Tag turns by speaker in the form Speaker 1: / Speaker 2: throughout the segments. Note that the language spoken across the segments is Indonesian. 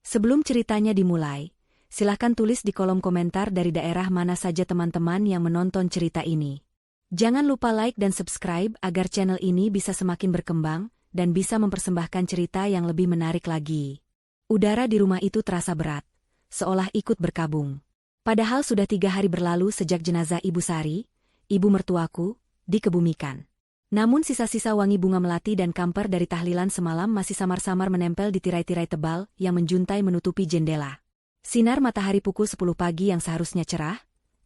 Speaker 1: Sebelum ceritanya dimulai, silahkan tulis di kolom komentar dari daerah mana saja teman-teman yang menonton cerita ini. Jangan lupa like dan subscribe agar channel ini bisa semakin berkembang dan bisa mempersembahkan cerita yang lebih menarik lagi. Udara di rumah itu terasa berat, seolah ikut berkabung. Padahal sudah 3 hari berlalu sejak jenazah Ibu Sari, ibu mertuaku, dikebumikan. Namun sisa-sisa wangi bunga melati dan kamper dari tahlilan semalam masih samar-samar menempel di tirai-tirai tebal yang menjuntai menutupi jendela. Sinar matahari pukul 10 pagi yang seharusnya cerah,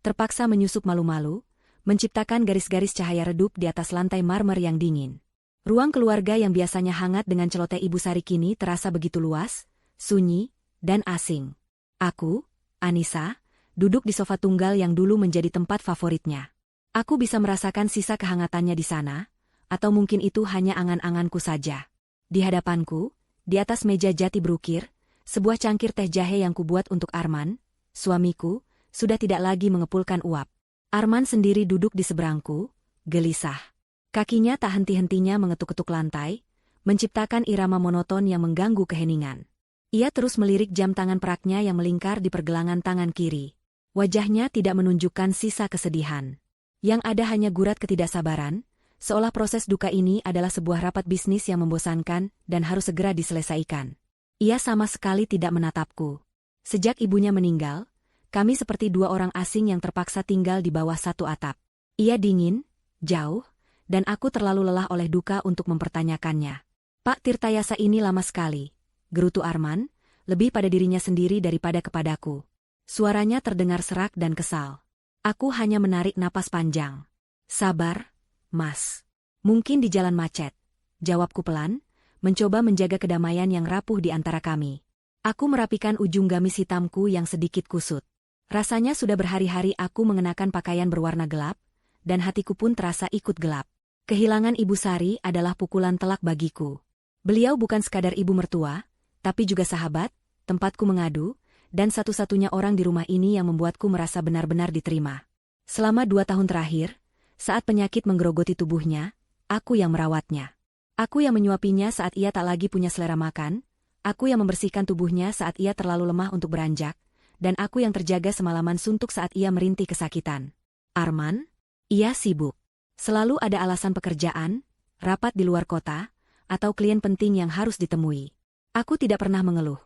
Speaker 1: terpaksa menyusup malu-malu, menciptakan garis-garis cahaya redup di atas lantai marmer yang dingin. Ruang keluarga yang biasanya hangat dengan celoteh Ibu Sari kini terasa begitu luas, sunyi, dan asing. Aku, Anissa, duduk di sofa tunggal yang dulu menjadi tempat favoritnya. Aku bisa merasakan sisa kehangatannya di sana, atau mungkin itu hanya angan-anganku saja. Di hadapanku, di atas meja jati berukir, sebuah cangkir teh jahe yang kubuat untuk Arman, suamiku, sudah tidak lagi mengepulkan uap. Arman sendiri duduk di seberangku, gelisah. Kakinya tak henti-hentinya mengetuk-ketuk lantai, menciptakan irama monoton yang mengganggu keheningan. Ia terus melirik jam tangan peraknya yang melingkar di pergelangan tangan kiri. Wajahnya tidak menunjukkan sisa kesedihan. Yang ada hanya gurat ketidaksabaran, seolah proses duka ini adalah sebuah rapat bisnis yang membosankan dan harus segera diselesaikan. Ia sama sekali tidak menatapku. Sejak ibunya meninggal, kami seperti dua orang asing yang terpaksa tinggal di bawah satu atap. Ia dingin, jauh, dan aku terlalu lelah oleh duka untuk mempertanyakannya. Pak Tirtayasa ini lama sekali, gerutu Arman, lebih pada dirinya sendiri daripada kepadaku. Suaranya terdengar serak dan kesal. Aku hanya menarik napas panjang. Sabar, Mas. Mungkin di jalan macet, jawabku pelan, mencoba menjaga kedamaian yang rapuh di antara kami. Aku merapikan ujung gamis hitamku yang sedikit kusut. Rasanya sudah berhari-hari aku mengenakan pakaian berwarna gelap, dan hatiku pun terasa ikut gelap. Kehilangan Ibu Sari adalah pukulan telak bagiku. Beliau bukan sekadar ibu mertua, tapi juga sahabat, tempatku mengadu, dan satu-satunya orang di rumah ini yang membuatku merasa benar-benar diterima. Selama 2 tahun terakhir, saat penyakit menggerogoti tubuhnya, aku yang merawatnya. Aku yang menyuapinya saat ia tak lagi punya selera makan, aku yang membersihkan tubuhnya saat ia terlalu lemah untuk beranjak, dan aku yang terjaga semalaman suntuk saat ia merintih kesakitan. Arman? Ia sibuk. Selalu ada alasan pekerjaan, rapat di luar kota, atau klien penting yang harus ditemui. Aku tidak pernah mengeluh,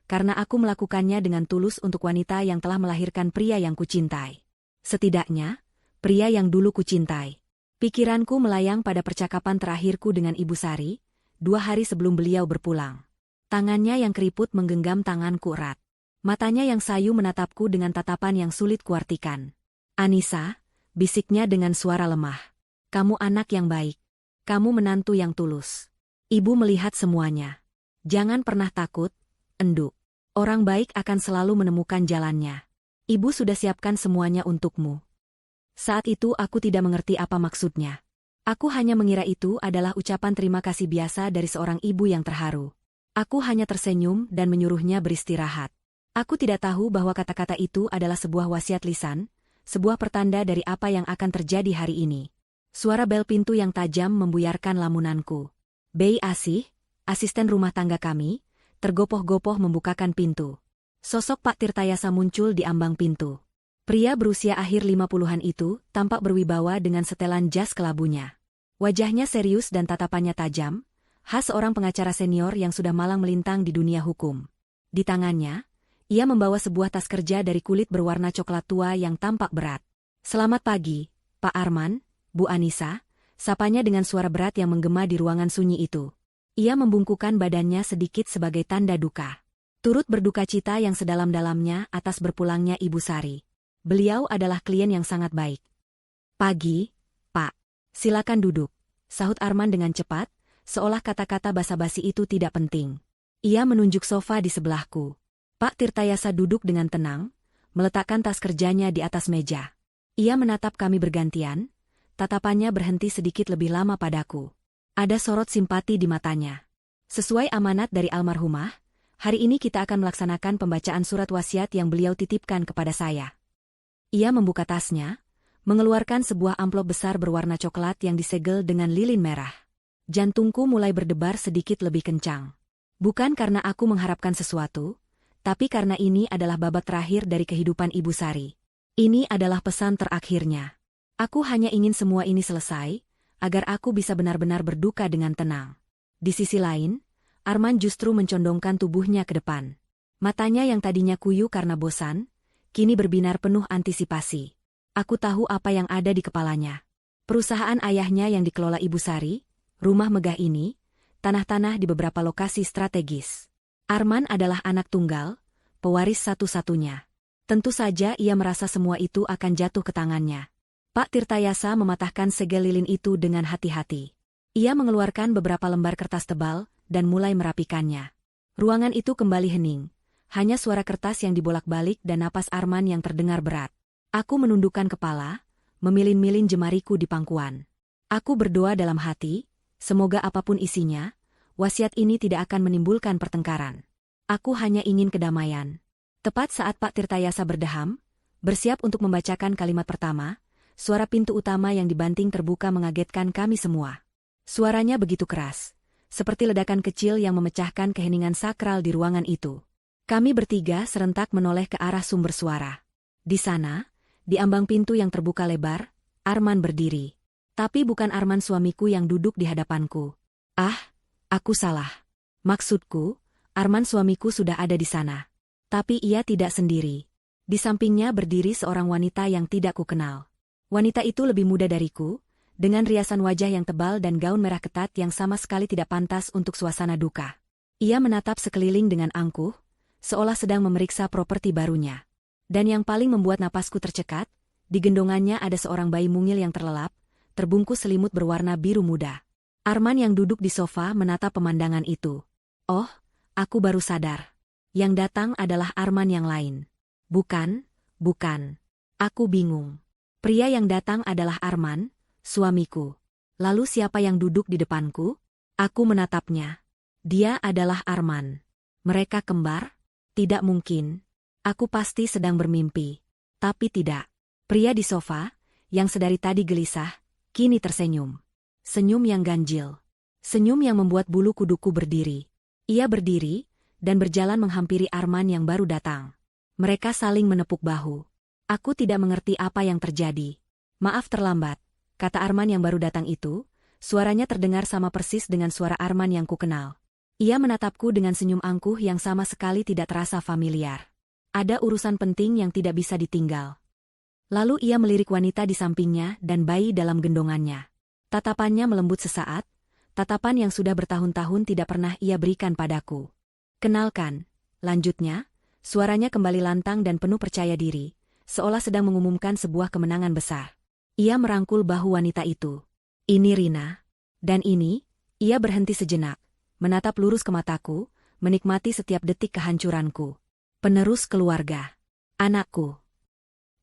Speaker 1: karena aku melakukannya dengan tulus untuk wanita yang telah melahirkan pria yang kucintai. Setidaknya, pria yang dulu kucintai. Pikiranku melayang pada percakapan terakhirku dengan Ibu Sari, 2 hari sebelum beliau berpulang. Tangannya yang keriput menggenggam tanganku erat. Matanya yang sayu menatapku dengan tatapan yang sulit kuartikan. Anissa, bisiknya dengan suara lemah. Kamu anak yang baik. Kamu menantu yang tulus. Ibu melihat semuanya. Jangan pernah takut, enduk. Orang baik akan selalu menemukan jalannya. Ibu sudah siapkan semuanya untukmu. Saat itu aku tidak mengerti apa maksudnya. Aku hanya mengira itu adalah ucapan terima kasih biasa dari seorang ibu yang terharu. Aku hanya tersenyum dan menyuruhnya beristirahat. Aku tidak tahu bahwa kata-kata itu adalah sebuah wasiat lisan, sebuah pertanda dari apa yang akan terjadi hari ini. Suara bel pintu yang tajam membuyarkan lamunanku. Bei Asih, asisten rumah tangga kami, tergopoh-gopoh membukakan pintu. Sosok Pak Tirtayasa muncul di ambang pintu. Pria berusia akhir 50-an itu tampak berwibawa dengan setelan jas kelabunya. Wajahnya serius dan tatapannya tajam, khas seorang pengacara senior yang sudah malang melintang di dunia hukum. Di tangannya, ia membawa sebuah tas kerja dari kulit berwarna coklat tua yang tampak berat. Selamat pagi, Pak Arman, Bu Anissa, sapanya dengan suara berat yang menggema di ruangan sunyi itu. Ia membungkukkan badannya sedikit sebagai tanda duka. Turut berduka cita yang sedalam-dalamnya atas berpulangnya Ibu Sari. Beliau adalah klien yang sangat baik. Pagi, Pak. Silakan duduk, sahut Arman dengan cepat, seolah kata-kata basa-basi itu tidak penting. Ia menunjuk sofa di sebelahku. Pak Tirtayasa duduk dengan tenang, meletakkan tas kerjanya di atas meja. Ia menatap kami bergantian, tatapannya berhenti sedikit lebih lama padaku. Ada sorot simpati di matanya. Sesuai amanat dari almarhumah, hari ini kita akan melaksanakan pembacaan surat wasiat yang beliau titipkan kepada saya. Ia membuka tasnya, mengeluarkan sebuah amplop besar berwarna coklat yang disegel dengan lilin merah. Jantungku mulai berdebar sedikit lebih kencang. Bukan karena aku mengharapkan sesuatu, Tapi karena ini adalah babak terakhir dari kehidupan Ibu Sari. Ini adalah pesan terakhirnya. Aku hanya ingin semua ini selesai, agar aku bisa benar-benar berduka dengan tenang. Di sisi lain, Arman justru mencondongkan tubuhnya ke depan. Matanya yang tadinya kuyu karena bosan, kini berbinar penuh antisipasi. Aku tahu apa yang ada di kepalanya. Perusahaan ayahnya yang dikelola Ibu Sari, rumah megah ini, tanah-tanah di beberapa lokasi strategis. Arman adalah anak tunggal, pewaris satu-satunya. Tentu saja ia merasa semua itu akan jatuh ke tangannya. Pak Tirtayasa mematahkan segel lilin itu dengan hati-hati. Ia mengeluarkan beberapa lembar kertas tebal dan mulai merapikannya. Ruangan itu kembali hening. Hanya suara kertas yang dibolak-balik dan napas Arman yang terdengar berat. Aku menundukkan kepala, memilin-milin jemariku di pangkuan. Aku berdoa dalam hati, semoga apapun isinya, wasiat ini tidak akan menimbulkan pertengkaran. Aku hanya ingin kedamaian. Tepat saat Pak Tirtayasa berdeham, bersiap untuk membacakan kalimat pertama, suara pintu utama yang dibanting terbuka mengagetkan kami semua. Suaranya begitu keras, seperti ledakan kecil yang memecahkan keheningan sakral di ruangan itu. Kami bertiga serentak menoleh ke arah sumber suara. Di sana, di ambang pintu yang terbuka lebar, Arman berdiri. Tapi bukan Arman suamiku yang duduk di hadapanku. Ah, aku salah. Maksudku, Arman suamiku sudah ada di sana. Tapi ia tidak sendiri. Di sampingnya berdiri seorang wanita yang tidak kukenal. Wanita itu lebih muda dariku, dengan riasan wajah yang tebal dan gaun merah ketat yang sama sekali tidak pantas untuk suasana duka. Ia menatap sekeliling dengan angkuh, seolah sedang memeriksa properti barunya. Dan yang paling membuat napasku tercekat, di gendongannya ada seorang bayi mungil yang terlelap, terbungkus selimut berwarna biru muda. Arman yang duduk di sofa menatap pemandangan itu. Oh, aku baru sadar. Yang datang adalah Arman yang lain. Bukan. Aku bingung. Pria yang datang adalah Arman, suamiku. Lalu siapa yang duduk di depanku? Aku menatapnya. Dia adalah Arman. Mereka kembar? Tidak mungkin. Aku pasti sedang bermimpi. Tapi tidak. Pria di sofa, yang sedari tadi gelisah, kini tersenyum. Senyum yang ganjil. Senyum yang membuat bulu kuduku berdiri. Ia berdiri, dan berjalan menghampiri Arman yang baru datang. Mereka saling menepuk bahu. Aku tidak mengerti apa yang terjadi. Maaf terlambat, kata Arman yang baru datang itu, suaranya terdengar sama persis dengan suara Arman yang kukenal. Ia menatapku dengan senyum angkuh yang sama sekali tidak terasa familiar. Ada urusan penting yang tidak bisa ditinggal. Lalu ia melirik wanita di sampingnya dan bayi dalam gendongannya. Tatapannya melembut sesaat, tatapan yang sudah bertahun-tahun tidak pernah ia berikan padaku. Kenalkan, lanjutnya, suaranya kembali lantang dan penuh percaya diri, seolah sedang mengumumkan sebuah kemenangan besar. Ia merangkul bahu wanita itu. Ini Rina. Dan ini, ia berhenti sejenak. Menatap lurus ke mataku, menikmati setiap detik kehancuranku. Penerus keluarga. Anakku.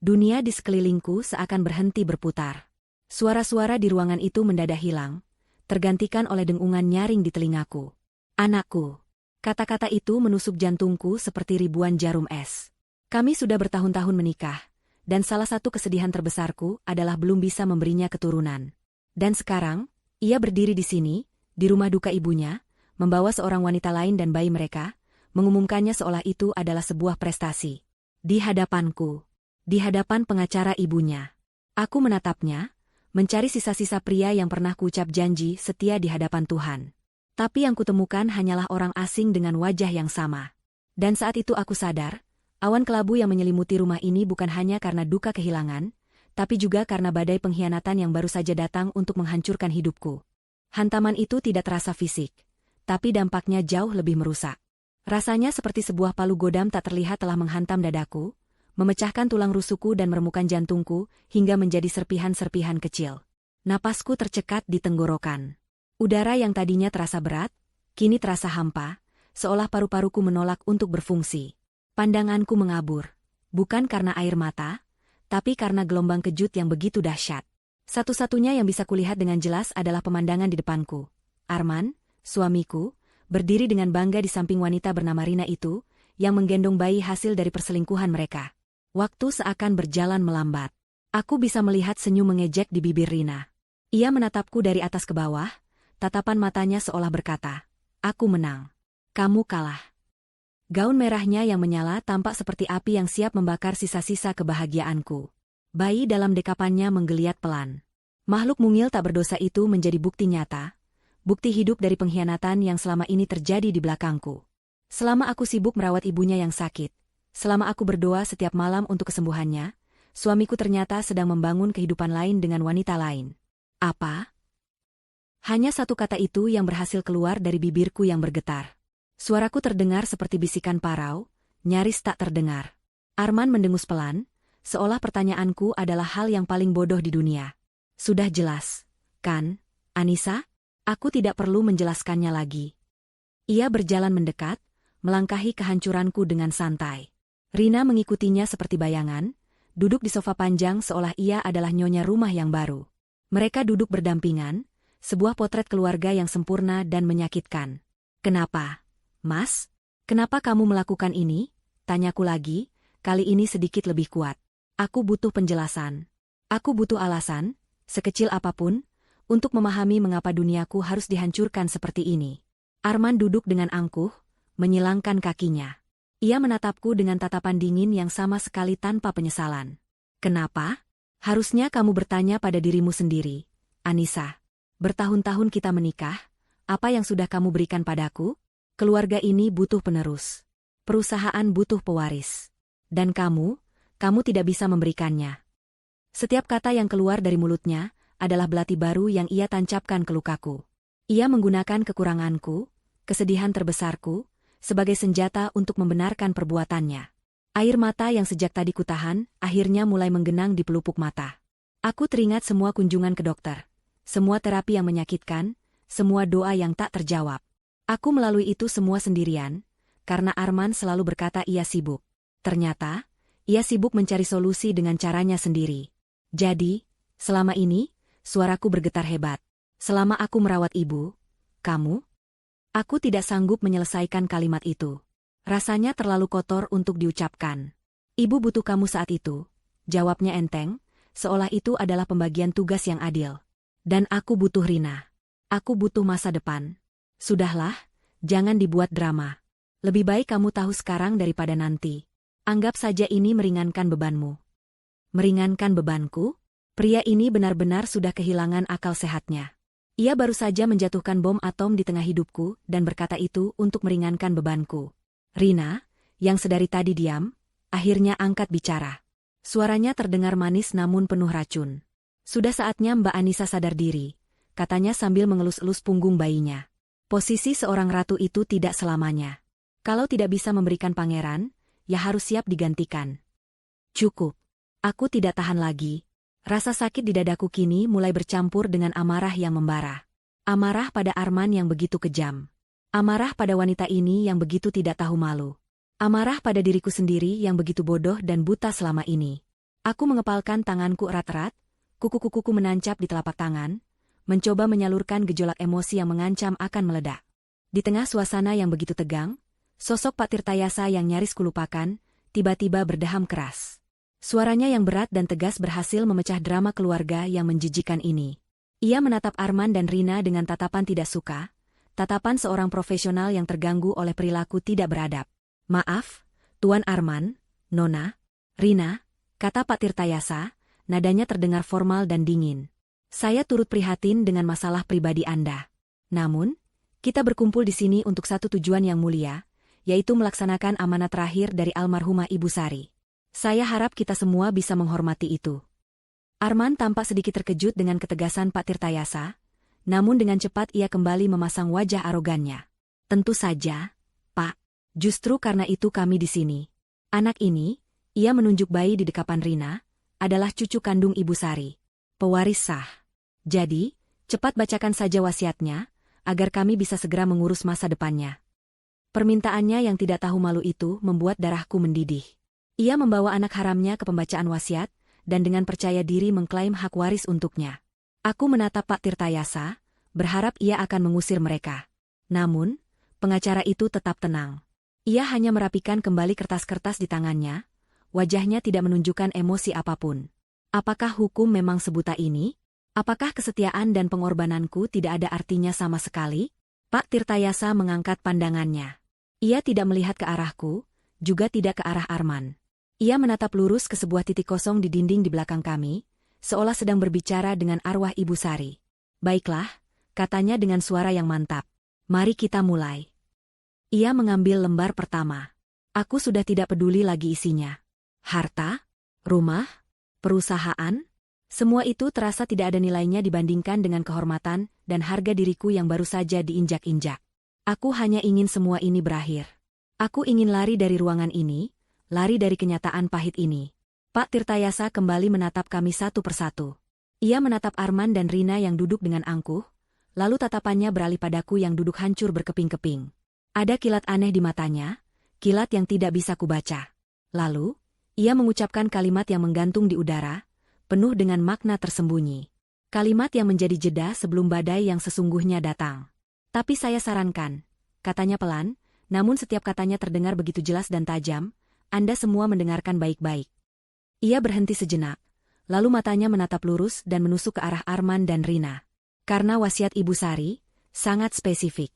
Speaker 1: Dunia di sekelilingku seakan berhenti berputar. Suara-suara di ruangan itu mendadak hilang, tergantikan oleh dengungan nyaring di telingaku. Anakku. Kata-kata itu menusuk jantungku seperti ribuan jarum es. Kami sudah bertahun-tahun menikah, dan salah satu kesedihan terbesarku adalah belum bisa memberinya keturunan. Dan sekarang, ia berdiri di sini, di rumah duka ibunya, membawa seorang wanita lain dan bayi mereka, mengumumkannya seolah itu adalah sebuah prestasi. Di hadapanku, di hadapan pengacara ibunya. Aku menatapnya, mencari sisa-sisa pria yang pernah kuucap janji setia di hadapan Tuhan. Tapi yang kutemukan hanyalah orang asing dengan wajah yang sama. Dan saat itu aku sadar, awan kelabu yang menyelimuti rumah ini bukan hanya karena duka kehilangan, tapi juga karena badai pengkhianatan yang baru saja datang untuk menghancurkan hidupku. Hantaman itu tidak terasa fisik, tapi dampaknya jauh lebih merusak. Rasanya seperti sebuah palu godam tak terlihat telah menghantam dadaku, memecahkan tulang rusukku dan meremukan jantungku hingga menjadi serpihan-serpihan kecil. Napasku tercekat di tenggorokan. Udara yang tadinya terasa berat, kini terasa hampa, seolah paru-paruku menolak untuk berfungsi. Pandanganku mengabur, bukan karena air mata, tapi karena gelombang kejut yang begitu dahsyat. Satu-satunya yang bisa kulihat dengan jelas adalah pemandangan di depanku. Arman, suamiku, berdiri dengan bangga di samping wanita bernama Rina itu, yang menggendong bayi hasil dari perselingkuhan mereka. Waktu seakan berjalan melambat. Aku bisa melihat senyum mengejek di bibir Rina. Ia menatapku dari atas ke bawah, tatapan matanya seolah berkata, "Aku menang. Kamu kalah." Gaun merahnya yang menyala tampak seperti api yang siap membakar sisa-sisa kebahagiaanku. Bayi dalam dekapannya menggeliat pelan. Makhluk mungil tak berdosa itu menjadi bukti nyata, bukti hidup dari pengkhianatan yang selama ini terjadi di belakangku. Selama aku sibuk merawat ibunya yang sakit, selama aku berdoa setiap malam untuk kesembuhannya, suamiku ternyata sedang membangun kehidupan lain dengan wanita lain. Apa? Hanya satu kata itu yang berhasil keluar dari bibirku yang bergetar. Suaraku terdengar seperti bisikan parau, nyaris tak terdengar. Arman mendengus pelan, seolah pertanyaanku adalah hal yang paling bodoh di dunia. Sudah jelas, kan, Anissa? Aku tidak perlu menjelaskannya lagi. Ia berjalan mendekat, melangkahi kehancuranku dengan santai. Rina mengikutinya seperti bayangan, duduk di sofa panjang seolah ia adalah nyonya rumah yang baru. Mereka duduk berdampingan, sebuah potret keluarga yang sempurna dan menyakitkan. Kenapa? Mas, kenapa kamu melakukan ini? Tanyaku lagi, kali ini sedikit lebih kuat. Aku butuh penjelasan. Aku butuh alasan, sekecil apapun, untuk memahami mengapa duniaku harus dihancurkan seperti ini. Arman duduk dengan angkuh, menyilangkan kakinya. Ia menatapku dengan tatapan dingin yang sama sekali tanpa penyesalan. Kenapa? Harusnya kamu bertanya pada dirimu sendiri, Anissa. Bertahun-tahun kita menikah, apa yang sudah kamu berikan padaku? Keluarga ini butuh penerus. Perusahaan butuh pewaris. Dan kamu tidak bisa memberikannya. Setiap kata yang keluar dari mulutnya adalah belati baru yang ia tancapkan ke lukaku. Ia menggunakan kekuranganku, kesedihan terbesarku, sebagai senjata untuk membenarkan perbuatannya. Air mata yang sejak tadi kutahan, akhirnya mulai menggenang di pelupuk mata. Aku teringat semua kunjungan ke dokter, semua terapi yang menyakitkan, semua doa yang tak terjawab. Aku melalui itu semua sendirian, karena Arman selalu berkata ia sibuk. Ternyata, ia sibuk mencari solusi dengan caranya sendiri. Jadi, selama ini, suaraku bergetar hebat. Selama aku merawat ibu, kamu? Aku tidak sanggup menyelesaikan kalimat itu. Rasanya terlalu kotor untuk diucapkan. Ibu butuh kamu saat itu. Jawabnya enteng, seolah itu adalah pembagian tugas yang adil. Dan aku butuh Rina. Aku butuh masa depan. Sudahlah, jangan dibuat drama. Lebih baik kamu tahu sekarang daripada nanti. Anggap saja ini meringankan bebanmu. Meringankan bebanku? Pria ini benar-benar sudah kehilangan akal sehatnya. Ia baru saja menjatuhkan bom atom di tengah hidupku dan berkata itu untuk meringankan bebanku. Rina, yang sedari tadi diam, akhirnya angkat bicara. Suaranya terdengar manis namun penuh racun. Sudah saatnya Mbak Anissa sadar diri, katanya sambil mengelus-elus punggung bayinya. Posisi seorang ratu itu tidak selamanya. Kalau tidak bisa memberikan pangeran, ya harus siap digantikan. Cukup. Aku tidak tahan lagi. Rasa sakit di dadaku kini mulai bercampur dengan amarah yang membara. Amarah pada Arman yang begitu kejam. Amarah pada wanita ini yang begitu tidak tahu malu. Amarah pada diriku sendiri yang begitu bodoh dan buta selama ini. Aku mengepalkan tanganku erat-erat, kuku-kukuku menancap di telapak tangan, mencoba menyalurkan gejolak emosi yang mengancam akan meledak. Di tengah suasana yang begitu tegang, sosok Pak Tirtayasa yang nyaris kulupakan, tiba-tiba berdeham keras. Suaranya yang berat dan tegas berhasil memecah drama keluarga yang menjijikan ini. Ia menatap Arman dan Rina dengan tatapan tidak suka, tatapan seorang profesional yang terganggu oleh perilaku tidak beradab. Maaf, Tuan Arman, Nona, Rina, kata Pak Tirtayasa, nadanya terdengar formal dan dingin. Saya turut prihatin dengan masalah pribadi Anda. Namun, kita berkumpul di sini untuk satu tujuan yang mulia, yaitu melaksanakan amanat terakhir dari almarhumah Ibu Sari. Saya harap kita semua bisa menghormati itu. Arman tampak sedikit terkejut dengan ketegasan Pak Tirtayasa, namun dengan cepat ia kembali memasang wajah arogannya. Tentu saja, Pak. Justru karena itu kami di sini. Anak ini, ia menunjuk bayi di dekapan Rina, adalah cucu kandung Ibu Sari. Pewaris sah. Jadi, cepat bacakan saja wasiatnya, agar kami bisa segera mengurus masa depannya. Permintaannya yang tidak tahu malu itu membuat darahku mendidih. Ia membawa anak haramnya ke pembacaan wasiat, dan dengan percaya diri mengklaim hak waris untuknya. Aku menatap Pak Tirtayasa, berharap ia akan mengusir mereka. Namun, pengacara itu tetap tenang. Ia hanya merapikan kembali kertas-kertas di tangannya, wajahnya tidak menunjukkan emosi apapun. Apakah hukum memang sebuta ini? Apakah kesetiaan dan pengorbananku tidak ada artinya sama sekali? Pak Tirtayasa mengangkat pandangannya. Ia tidak melihat ke arahku, juga tidak ke arah Arman. Ia menatap lurus ke sebuah titik kosong di dinding di belakang kami, seolah sedang berbicara dengan arwah Ibu Sari. "Baiklah," katanya dengan suara yang mantap. "Mari kita mulai." Ia mengambil lembar pertama. Aku sudah tidak peduli lagi isinya. Harta? Rumah? Perusahaan? Semua itu terasa tidak ada nilainya dibandingkan dengan kehormatan dan harga diriku yang baru saja diinjak-injak. Aku hanya ingin semua ini berakhir. Aku ingin lari dari ruangan ini, lari dari kenyataan pahit ini. Pak Tirtayasa kembali menatap kami satu persatu. Ia menatap Arman dan Rina yang duduk dengan angkuh, lalu tatapannya beralih padaku yang duduk hancur berkeping-keping. Ada kilat aneh di matanya, kilat yang tidak bisa kubaca. Lalu, ia mengucapkan kalimat yang menggantung di udara, penuh dengan makna tersembunyi. Kalimat yang menjadi jeda sebelum badai yang sesungguhnya datang. "Tapi saya sarankan," katanya pelan, namun setiap katanya terdengar begitu jelas dan tajam, "Anda semua mendengarkan baik-baik." Ia berhenti sejenak, lalu matanya menatap lurus dan menusuk ke arah Arman dan Rina. "Karena wasiat Ibu Sari, sangat spesifik."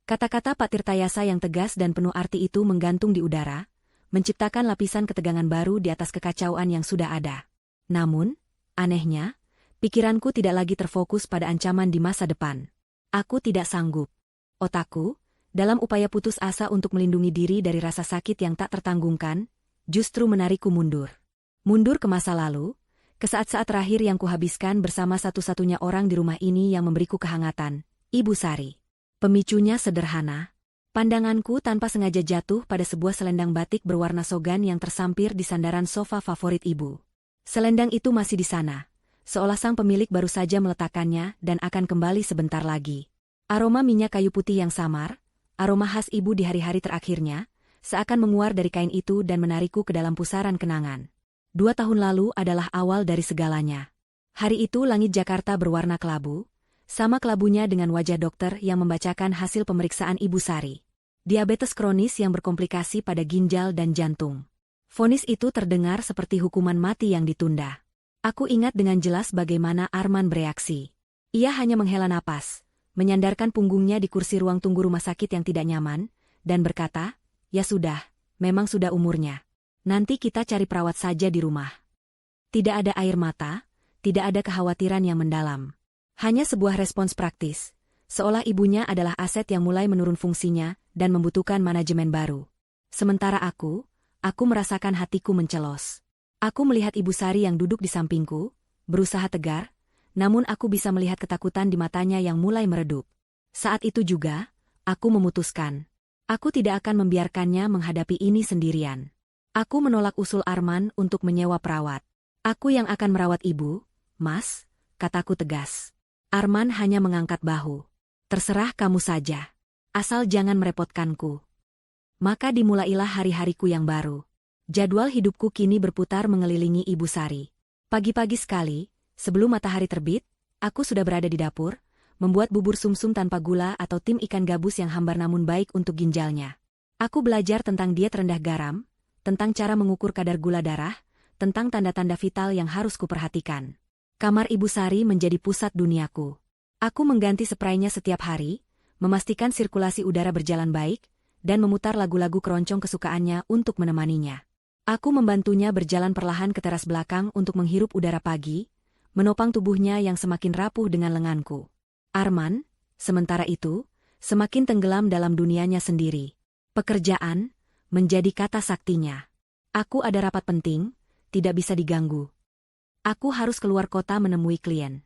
Speaker 1: Kata-kata Pak Tirtayasa yang tegas dan penuh arti itu menggantung di udara, menciptakan lapisan ketegangan baru di atas kekacauan yang sudah ada. Namun, anehnya, pikiranku tidak lagi terfokus pada ancaman di masa depan. Aku tidak sanggup. Otakku, dalam upaya putus asa untuk melindungi diri dari rasa sakit yang tak tertanggungkan, justru menarikku mundur. Mundur ke masa lalu, ke saat-saat terakhir yang kuhabiskan bersama satu-satunya orang di rumah ini yang memberiku kehangatan, Ibu Sari. Pemicunya sederhana. Pandanganku tanpa sengaja jatuh pada sebuah selendang batik berwarna sogan yang tersampir di sandaran sofa favorit ibu. Selendang itu masih di sana, seolah sang pemilik baru saja meletakkannya dan akan kembali sebentar lagi. Aroma minyak kayu putih yang samar, aroma khas ibu di hari-hari terakhirnya, seakan menguar dari kain itu dan menarikku ke dalam pusaran kenangan. 2 tahun lalu adalah awal dari segalanya. Hari itu langit Jakarta berwarna kelabu, sama kelabunya dengan wajah dokter yang membacakan hasil pemeriksaan Ibu Sari. Diabetes kronis yang berkomplikasi pada ginjal dan jantung. Vonis itu terdengar seperti hukuman mati yang ditunda. Aku ingat dengan jelas bagaimana Arman bereaksi. Ia hanya menghela napas, menyandarkan punggungnya di kursi ruang tunggu rumah sakit yang tidak nyaman, dan berkata, "Ya sudah, memang sudah umurnya. Nanti kita cari perawat saja di rumah." Tidak ada air mata, tidak ada kekhawatiran yang mendalam. Hanya sebuah respons praktis, seolah ibunya adalah aset yang mulai menurun fungsinya dan membutuhkan manajemen baru. Sementara aku merasakan hatiku mencelos. Aku melihat Ibu Sari yang duduk di sampingku, berusaha tegar, namun aku bisa melihat ketakutan di matanya yang mulai meredup. Saat itu juga, aku memutuskan. Aku tidak akan membiarkannya menghadapi ini sendirian. Aku menolak usul Arman untuk menyewa perawat. "Aku yang akan merawat ibu, Mas," kataku tegas. Arman hanya mengangkat bahu. "Terserah kamu saja. Asal jangan merepotkanku." Maka dimulailah hari-hariku yang baru. Jadwal hidupku kini berputar mengelilingi Ibu Sari. Pagi-pagi sekali, sebelum matahari terbit, aku sudah berada di dapur, membuat bubur sumsum tanpa gula atau tim ikan gabus yang hambar namun baik untuk ginjalnya. Aku belajar tentang diet rendah garam, tentang cara mengukur kadar gula darah, tentang tanda-tanda vital yang harus kuperhatikan. Kamar Ibu Sari menjadi pusat duniaku. Aku mengganti spraynya setiap hari, memastikan sirkulasi udara berjalan baik, dan memutar lagu-lagu keroncong kesukaannya untuk menemaninya. Aku membantunya berjalan perlahan ke teras belakang untuk menghirup udara pagi, menopang tubuhnya yang semakin rapuh dengan lenganku. Arman, sementara itu, semakin tenggelam dalam dunianya sendiri. Pekerjaan menjadi kata saktinya. Aku ada rapat penting, tidak bisa diganggu. Aku harus keluar kota menemui klien.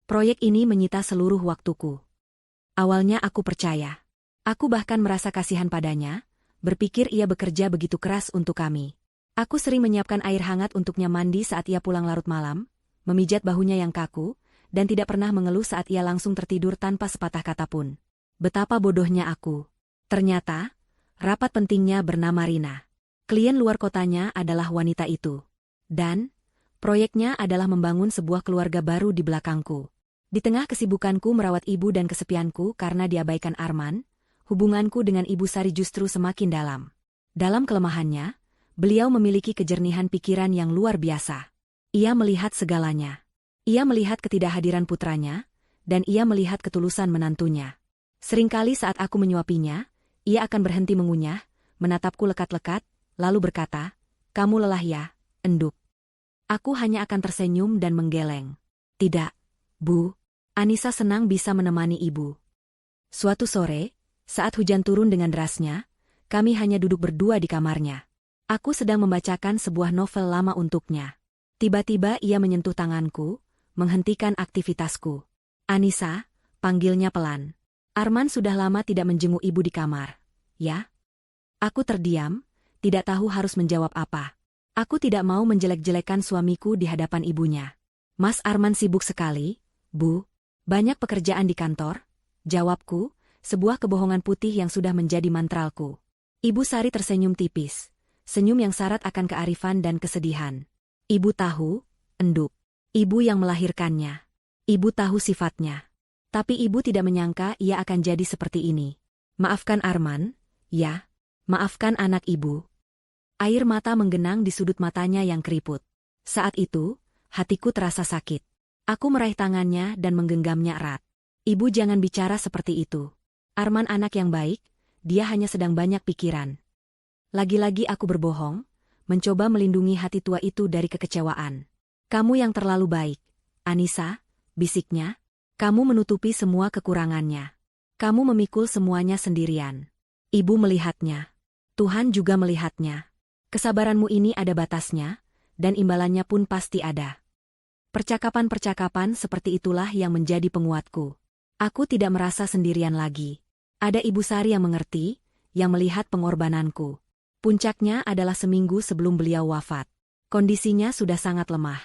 Speaker 1: Proyek ini menyita seluruh waktuku. Awalnya aku percaya. Aku bahkan merasa kasihan padanya, berpikir ia bekerja begitu keras untuk kami. Aku sering menyiapkan air hangat untuknya mandi saat ia pulang larut malam, memijat bahunya yang kaku, dan tidak pernah mengeluh saat ia langsung tertidur tanpa sepatah kata pun. Betapa bodohnya aku. Ternyata, rapat pentingnya bernama Rina. Klien luar kotanya adalah wanita itu. Dan proyeknya adalah membangun sebuah keluarga baru di belakangku. Di tengah kesibukanku merawat ibu dan kesepianku karena diabaikan Arman, hubunganku dengan Ibu Sari justru semakin dalam. Dalam kelemahannya, beliau memiliki kejernihan pikiran yang luar biasa. Ia melihat segalanya. Ia melihat ketidakhadiran putranya, dan ia melihat ketulusan menantunya. Seringkali saat aku menyuapinya, ia akan berhenti mengunyah, menatapku lekat-lekat, lalu berkata, "Kamu lelah ya, enduk." Aku hanya akan tersenyum dan menggeleng. "Tidak, Bu. Anissa senang bisa menemani ibu." Suatu sore, saat hujan turun dengan derasnya, kami hanya duduk berdua di kamarnya. Aku sedang membacakan sebuah novel lama untuknya. Tiba-tiba ia menyentuh tanganku, menghentikan aktivitasku. "Anissa," panggilnya pelan. "Arman sudah lama tidak menjenguk ibu di kamar, ya?" Aku terdiam, tidak tahu harus menjawab apa. Aku tidak mau menjelek-jelekan suamiku di hadapan ibunya. "Mas Arman sibuk sekali, Bu. Banyak pekerjaan di kantor," jawabku, sebuah kebohongan putih yang sudah menjadi mantralku. Ibu Sari tersenyum tipis, senyum yang syarat akan kearifan dan kesedihan. "Ibu tahu, enduk. Ibu yang melahirkannya. Ibu tahu sifatnya. Tapi ibu tidak menyangka ia akan jadi seperti ini. Maafkan Arman, ya. Maafkan anak ibu." Air mata menggenang di sudut matanya yang keriput. Saat itu, hatiku terasa sakit. Aku meraih tangannya dan menggenggamnya erat. "Ibu jangan bicara seperti itu. Arman anak yang baik, dia hanya sedang banyak pikiran." Lagi-lagi aku berbohong, mencoba melindungi hati tua itu dari kekecewaan. "Kamu yang terlalu baik, Anissa," bisiknya. "Kamu menutupi semua kekurangannya. Kamu memikul semuanya sendirian." Ibu melihatnya. Tuhan juga melihatnya. Kesabaranmu ini ada batasnya, dan imbalannya pun pasti ada. Percakapan-percakapan seperti itulah yang menjadi penguatku. Aku tidak merasa sendirian lagi. Ada Ibu Sari yang mengerti, yang melihat pengorbananku. Puncaknya adalah seminggu sebelum beliau wafat. Kondisinya sudah sangat lemah.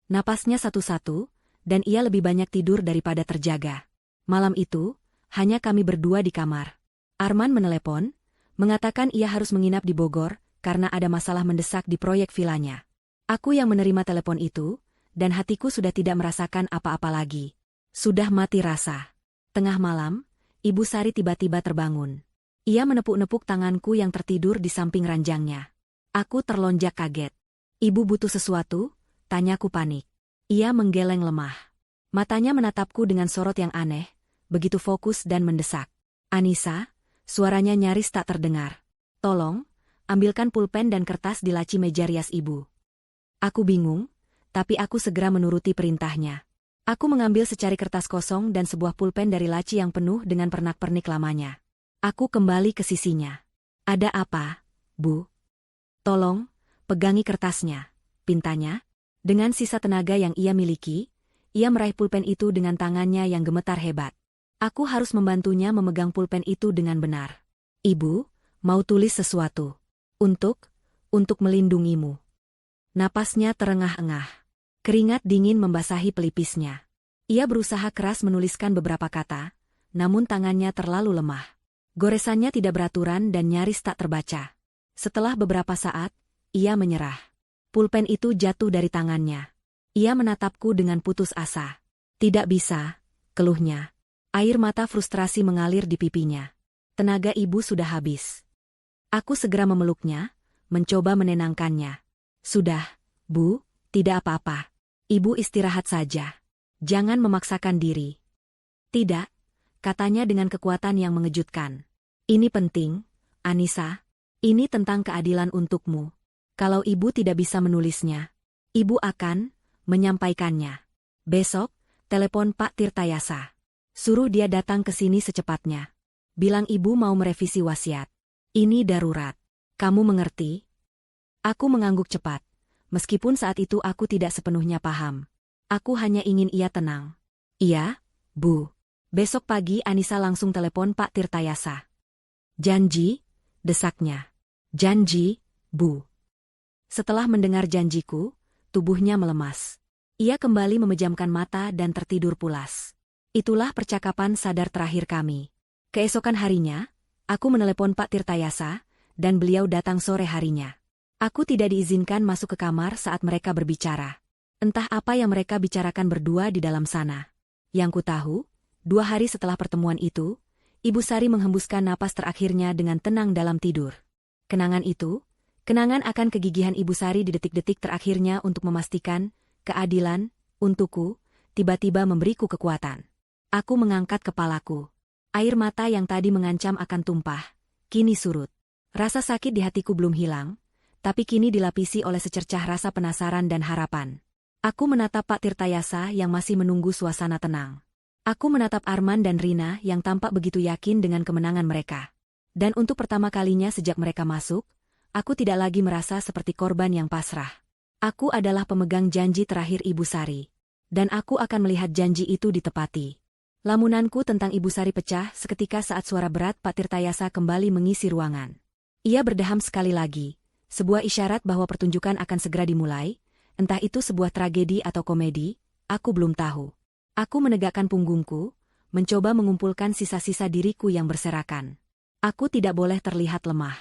Speaker 1: Napasnya satu-satu, dan ia lebih banyak tidur daripada terjaga. Malam itu, hanya kami berdua di kamar. Arman menelepon, mengatakan ia harus menginap di Bogor, karena ada masalah mendesak di proyek vilanya. Aku yang menerima telepon itu, dan hatiku sudah tidak merasakan apa-apa lagi. Sudah mati rasa. Tengah malam, Ibu Sari tiba-tiba terbangun. Ia menepuk-nepuk tanganku yang tertidur di samping ranjangnya. Aku terlonjak kaget. "Ibu butuh sesuatu?" tanyaku panik. Ia menggeleng lemah. Matanya menatapku dengan sorot yang aneh, begitu fokus dan mendesak. "Anissa," suaranya nyaris tak terdengar. "Tolong, ambilkan pulpen dan kertas di laci meja rias ibu." Aku bingung, tapi aku segera menuruti perintahnya. Aku mengambil secari kertas kosong dan sebuah pulpen dari laci yang penuh dengan pernak-pernik lamanya. Aku kembali ke sisinya. "Ada apa, Bu?" "Tolong, pegangi kertasnya," pintanya. Dengan sisa tenaga yang ia miliki, ia meraih pulpen itu dengan tangannya yang gemetar hebat. Aku harus membantunya memegang pulpen itu dengan benar. "Ibu, mau tulis sesuatu. Untuk melindungimu." Napasnya terengah-engah. Keringat dingin membasahi pelipisnya. Ia berusaha keras menuliskan beberapa kata, namun tangannya terlalu lemah. Goresannya tidak beraturan dan nyaris tak terbaca. Setelah beberapa saat, ia menyerah. Pulpen itu jatuh dari tangannya. Ia menatapku dengan putus asa. "Tidak bisa," keluhnya. Air mata frustrasi mengalir di pipinya. Tenaga ibu sudah habis. Aku segera memeluknya, mencoba menenangkannya. "Sudah, Bu, tidak apa-apa. Ibu istirahat saja. Jangan memaksakan diri." "Tidak," katanya dengan kekuatan yang mengejutkan. "Ini penting, Anissa. Ini tentang keadilan untukmu. Kalau ibu tidak bisa menulisnya, ibu akan menyampaikannya. Besok, telepon Pak Tirtayasa. Suruh dia datang ke sini secepatnya. Bilang ibu mau merevisi wasiat. Ini darurat. Kamu mengerti?" Aku mengangguk cepat. Meskipun saat itu aku tidak sepenuhnya paham. Aku hanya ingin ia tenang. "Iya, Bu." Besok pagi Anissa langsung telepon Pak Tirtayasa. "Janji?" desaknya. "Janji, Bu." Setelah mendengar janjiku, tubuhnya melemas. Ia kembali memejamkan mata dan tertidur pulas. Itulah percakapan sadar terakhir kami. Keesokan harinya, aku menelepon Pak Tirtayasa, dan beliau datang sore harinya. Aku tidak diizinkan masuk ke kamar saat mereka berbicara. Entah apa yang mereka bicarakan berdua di dalam sana. Yang ku tahu, 2 hari setelah pertemuan itu, Ibu Sari menghembuskan napas terakhirnya dengan tenang dalam tidur. Kenangan itu, kenangan akan kegigihan Ibu Sari di detik-detik terakhirnya untuk memastikan keadilan untukku, tiba-tiba memberiku kekuatan. Aku mengangkat kepalaku. Air mata yang tadi mengancam akan tumpah, kini surut. Rasa sakit di hatiku belum hilang, tapi kini dilapisi oleh secercah rasa penasaran dan harapan. Aku menatap Pak Tirtayasa yang masih menunggu suasana tenang. Aku menatap Arman dan Rina yang tampak begitu yakin dengan kemenangan mereka. Dan untuk pertama kalinya sejak mereka masuk, aku tidak lagi merasa seperti korban yang pasrah. Aku adalah pemegang janji terakhir Ibu Sari. Dan aku akan melihat janji itu ditepati. Lamunanku tentang Ibu Sari pecah seketika saat suara berat Pak Tirtayasa kembali mengisi ruangan. Ia berdeham sekali lagi, sebuah isyarat bahwa pertunjukan akan segera dimulai, entah itu sebuah tragedi atau komedi, aku belum tahu. Aku menegakkan punggungku, mencoba mengumpulkan sisa-sisa diriku yang berserakan. Aku tidak boleh terlihat lemah.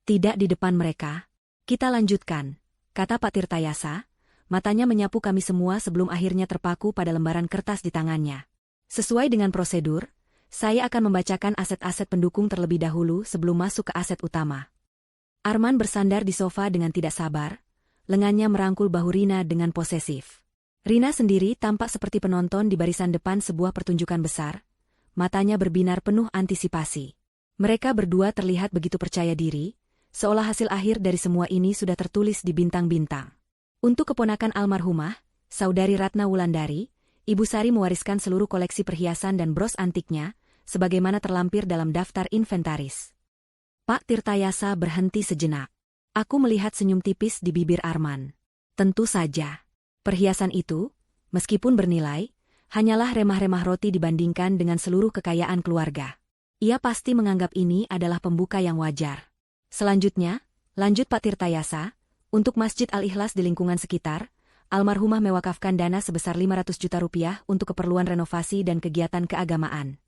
Speaker 1: Tidak di depan mereka. Kita lanjutkan, kata Pak Tirtayasa. Matanya menyapu kami semua sebelum akhirnya terpaku pada lembaran kertas di tangannya. Sesuai dengan prosedur, saya akan membacakan aset-aset pendukung terlebih dahulu sebelum masuk ke aset utama. Arman bersandar di sofa dengan tidak sabar, lengannya merangkul bahu Rina dengan posesif. Rina sendiri tampak seperti penonton di barisan depan sebuah pertunjukan besar, matanya berbinar penuh antisipasi. Mereka berdua terlihat begitu percaya diri, seolah hasil akhir dari semua ini sudah tertulis di bintang-bintang. Untuk keponakan almarhumah, Saudari Ratna Wulandari, Ibu Sari mewariskan seluruh koleksi perhiasan dan bros antiknya, sebagaimana terlampir dalam daftar inventaris. Pak Tirtayasa berhenti sejenak. Aku melihat senyum tipis di bibir Arman. Tentu saja. Perhiasan itu, meskipun bernilai, hanyalah remah-remah roti dibandingkan dengan seluruh kekayaan keluarga. Ia pasti menganggap ini adalah pembuka yang wajar. Selanjutnya, lanjut Pak Tirtayasa, untuk Masjid Al-Ikhlas di lingkungan sekitar, almarhumah mewakafkan dana sebesar 500 juta rupiah untuk keperluan renovasi dan kegiatan keagamaan.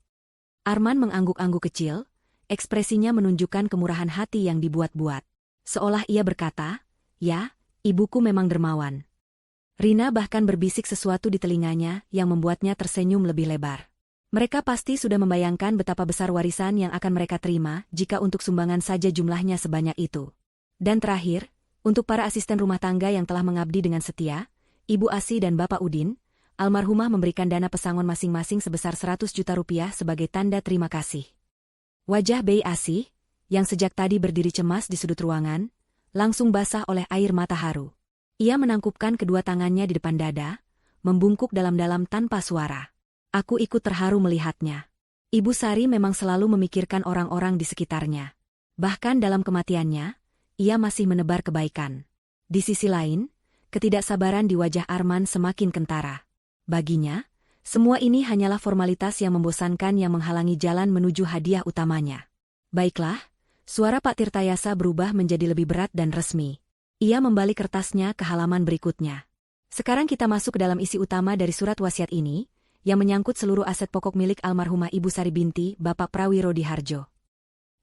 Speaker 1: Arman mengangguk-angguk kecil, ekspresinya menunjukkan kemurahan hati yang dibuat-buat. Seolah ia berkata, "Ya, ibuku memang dermawan." Rina bahkan berbisik sesuatu di telinganya yang membuatnya tersenyum lebih lebar. Mereka pasti sudah membayangkan betapa besar warisan yang akan mereka terima jika untuk sumbangan saja jumlahnya sebanyak itu. Dan terakhir, untuk para asisten rumah tangga yang telah mengabdi dengan setia, Ibu Asi dan Bapak Udin, almarhumah memberikan dana pesangon masing-masing sebesar 100 juta rupiah sebagai tanda terima kasih. Wajah Bei Asi, yang sejak tadi berdiri cemas di sudut ruangan, langsung basah oleh air mata haru. Ia menangkupkan kedua tangannya di depan dada, membungkuk dalam-dalam tanpa suara. Aku ikut terharu melihatnya. Ibu Sari memang selalu memikirkan orang-orang di sekitarnya. Bahkan dalam kematiannya, ia masih menebar kebaikan. Di sisi lain, ketidaksabaran di wajah Arman semakin kentara. Baginya, semua ini hanyalah formalitas yang membosankan yang menghalangi jalan menuju hadiah utamanya. Baiklah, suara Pak Tirtayasa berubah menjadi lebih berat dan resmi. Ia membalik kertasnya ke halaman berikutnya. Sekarang kita masuk ke dalam isi utama dari surat wasiat ini, yang menyangkut seluruh aset pokok milik almarhumah Ibu Sari binti Bapak Prawiro Diharjo.